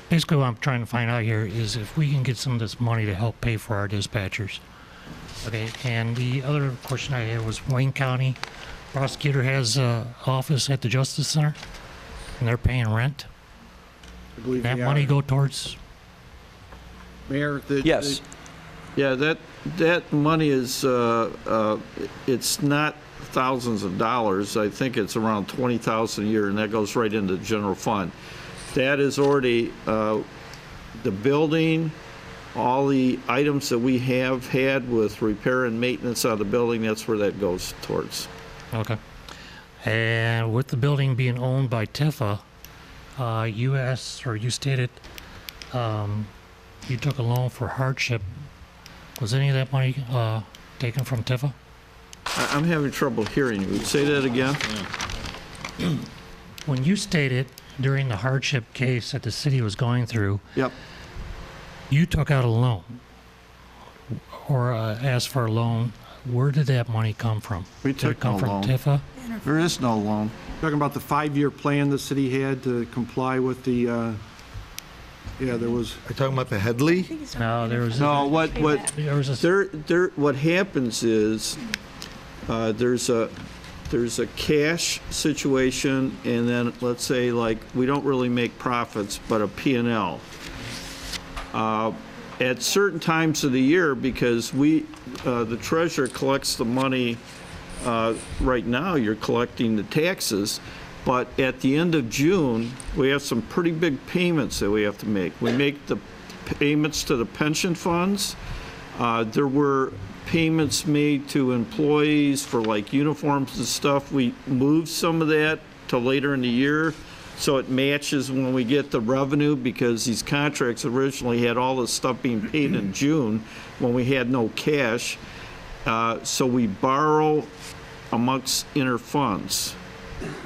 basically what I'm trying to find out here is if we can get some of this money to help pay for our dispatchers. Okay, and the other question I had was Wayne County prosecutor has an office at the Justice Center, and they're paying rent. I believe that money go towards? Mayor? Yes. Yeah, that money is, it's not thousands of dollars. I think it's around $20,000 a year, and that goes right into the general fund. That is already the building, all the items that we have had with repair and maintenance on the building, that's where that goes towards. Okay. And with the building being owned by Tifa, you stated you took a loan for hardship. Was any of that money taken from Tifa? I'm having trouble hearing you. Say that again? When you stated during the hardship case that the city was going through, yep, you took out a loan or asked for a loan. Where did that money come from? We did it come no from loan. Tifa? There is no loan. Talking about the 5-year plan the city had to comply with the, yeah, there was. Are you talking about the Headley? No, there was. No, what happens is there's a cash situation, and then let's say like we don't really make profits, but a P&L. At certain times of the year, because the treasurer collects the money. Right now, you're collecting the taxes, but at the end of June, we have some pretty big payments that we have to make. We make the payments to the pension funds. There were payments made to employees for like uniforms and stuff. We moved some of that to later in the year, so it matches when we get the revenue, because these contracts originally had all this stuff being paid in June when we had no cash. So we borrow amongst inter funds,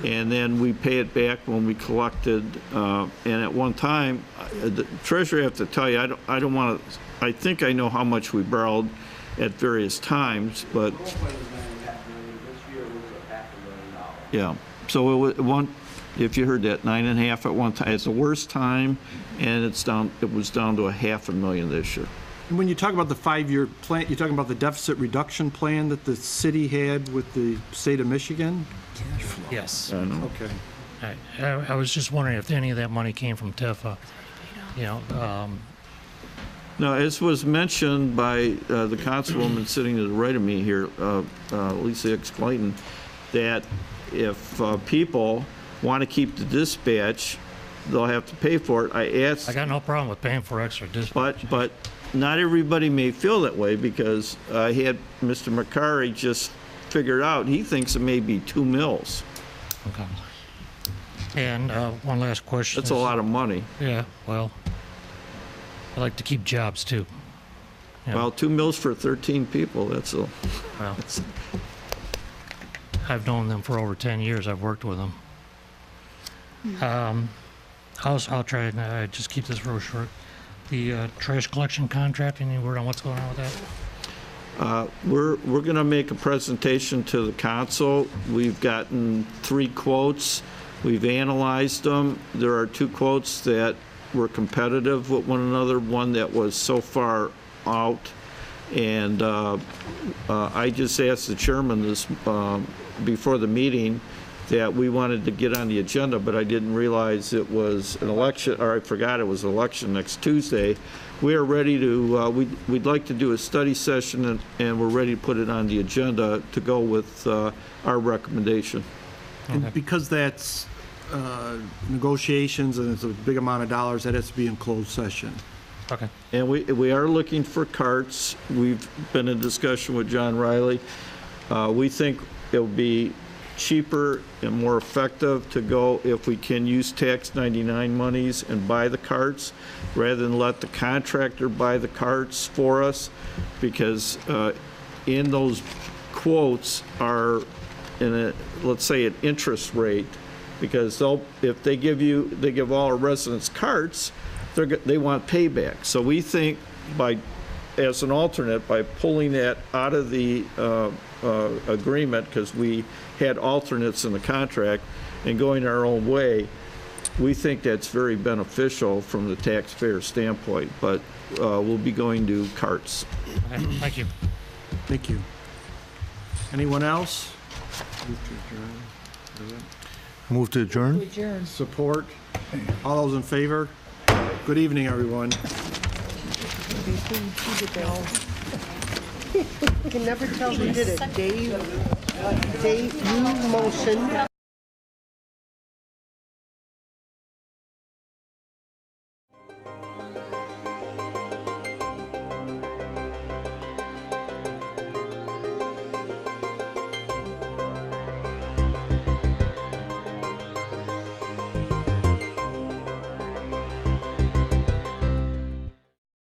and then we pay it back when we collected. And at one time, the treasurer, I have to tell you, I don't want to. I think I know how much we borrowed at various times, but yeah. So it was if you heard that, 9.5 at one time. It's the worst time, and it's down. It was down to $500,000 this year. And when you talk about the 5-year plan, you're talking about the deficit reduction plan that the city had with the state of Michigan? Yes. I know. Okay. I was just wondering if any of that money came from Tifa. You know. No, as was mentioned by the councilwoman sitting to the right of me here, Lisa X. Clayton, that if people want to keep the dispatch, they'll have to pay for it. I got no problem with paying for extra dispatch. But not everybody may feel that way, because I had Mr. McCary just figured out, he thinks it may be 2 mills. Okay. And one last question. That's a lot of money. Yeah, well, I like to keep jobs too. Yeah. Well, 2 mills for 13 people, that's a, Well, I've known them for over 10 years. I've worked with them. I'll try and just keep this real short. The trash collection contract, any word on what's going on with that? we're going to make a presentation to the council. We've gotten 3 quotes. We've analyzed them. There are 2 quotes that were competitive with one another, one that was so far out. And I just asked the chairman this before the meeting that we wanted to get on the agenda, but I didn't realize it was an election, or I forgot it was election next Tuesday. We are ready to, we'd like to do a study session, and we're ready to put it on the agenda to go with our recommendation. And because that's negotiations and it's a big amount of dollars, that has to be in closed session. Okay. And we are looking for carts. We've been in discussion with John Riley. We think it'll be cheaper and more effective to go if we can use tax 99 monies and buy the carts rather than let the contractor buy the carts for us, because in those quotes are in a, let's say, an interest rate, because if they give all our residents carts, they want payback. So we think as an alternate, by pulling that out of the agreement, because we had alternates in the contract, and going our own way, we think that's very beneficial from the taxpayer standpoint, but we'll be going to carts. Okay, thank you. Thank you. Anyone else? Move to adjourn? Adjourn. Support? All those in favor? Good evening, everyone. Can never tell who did it. Dave, you motion.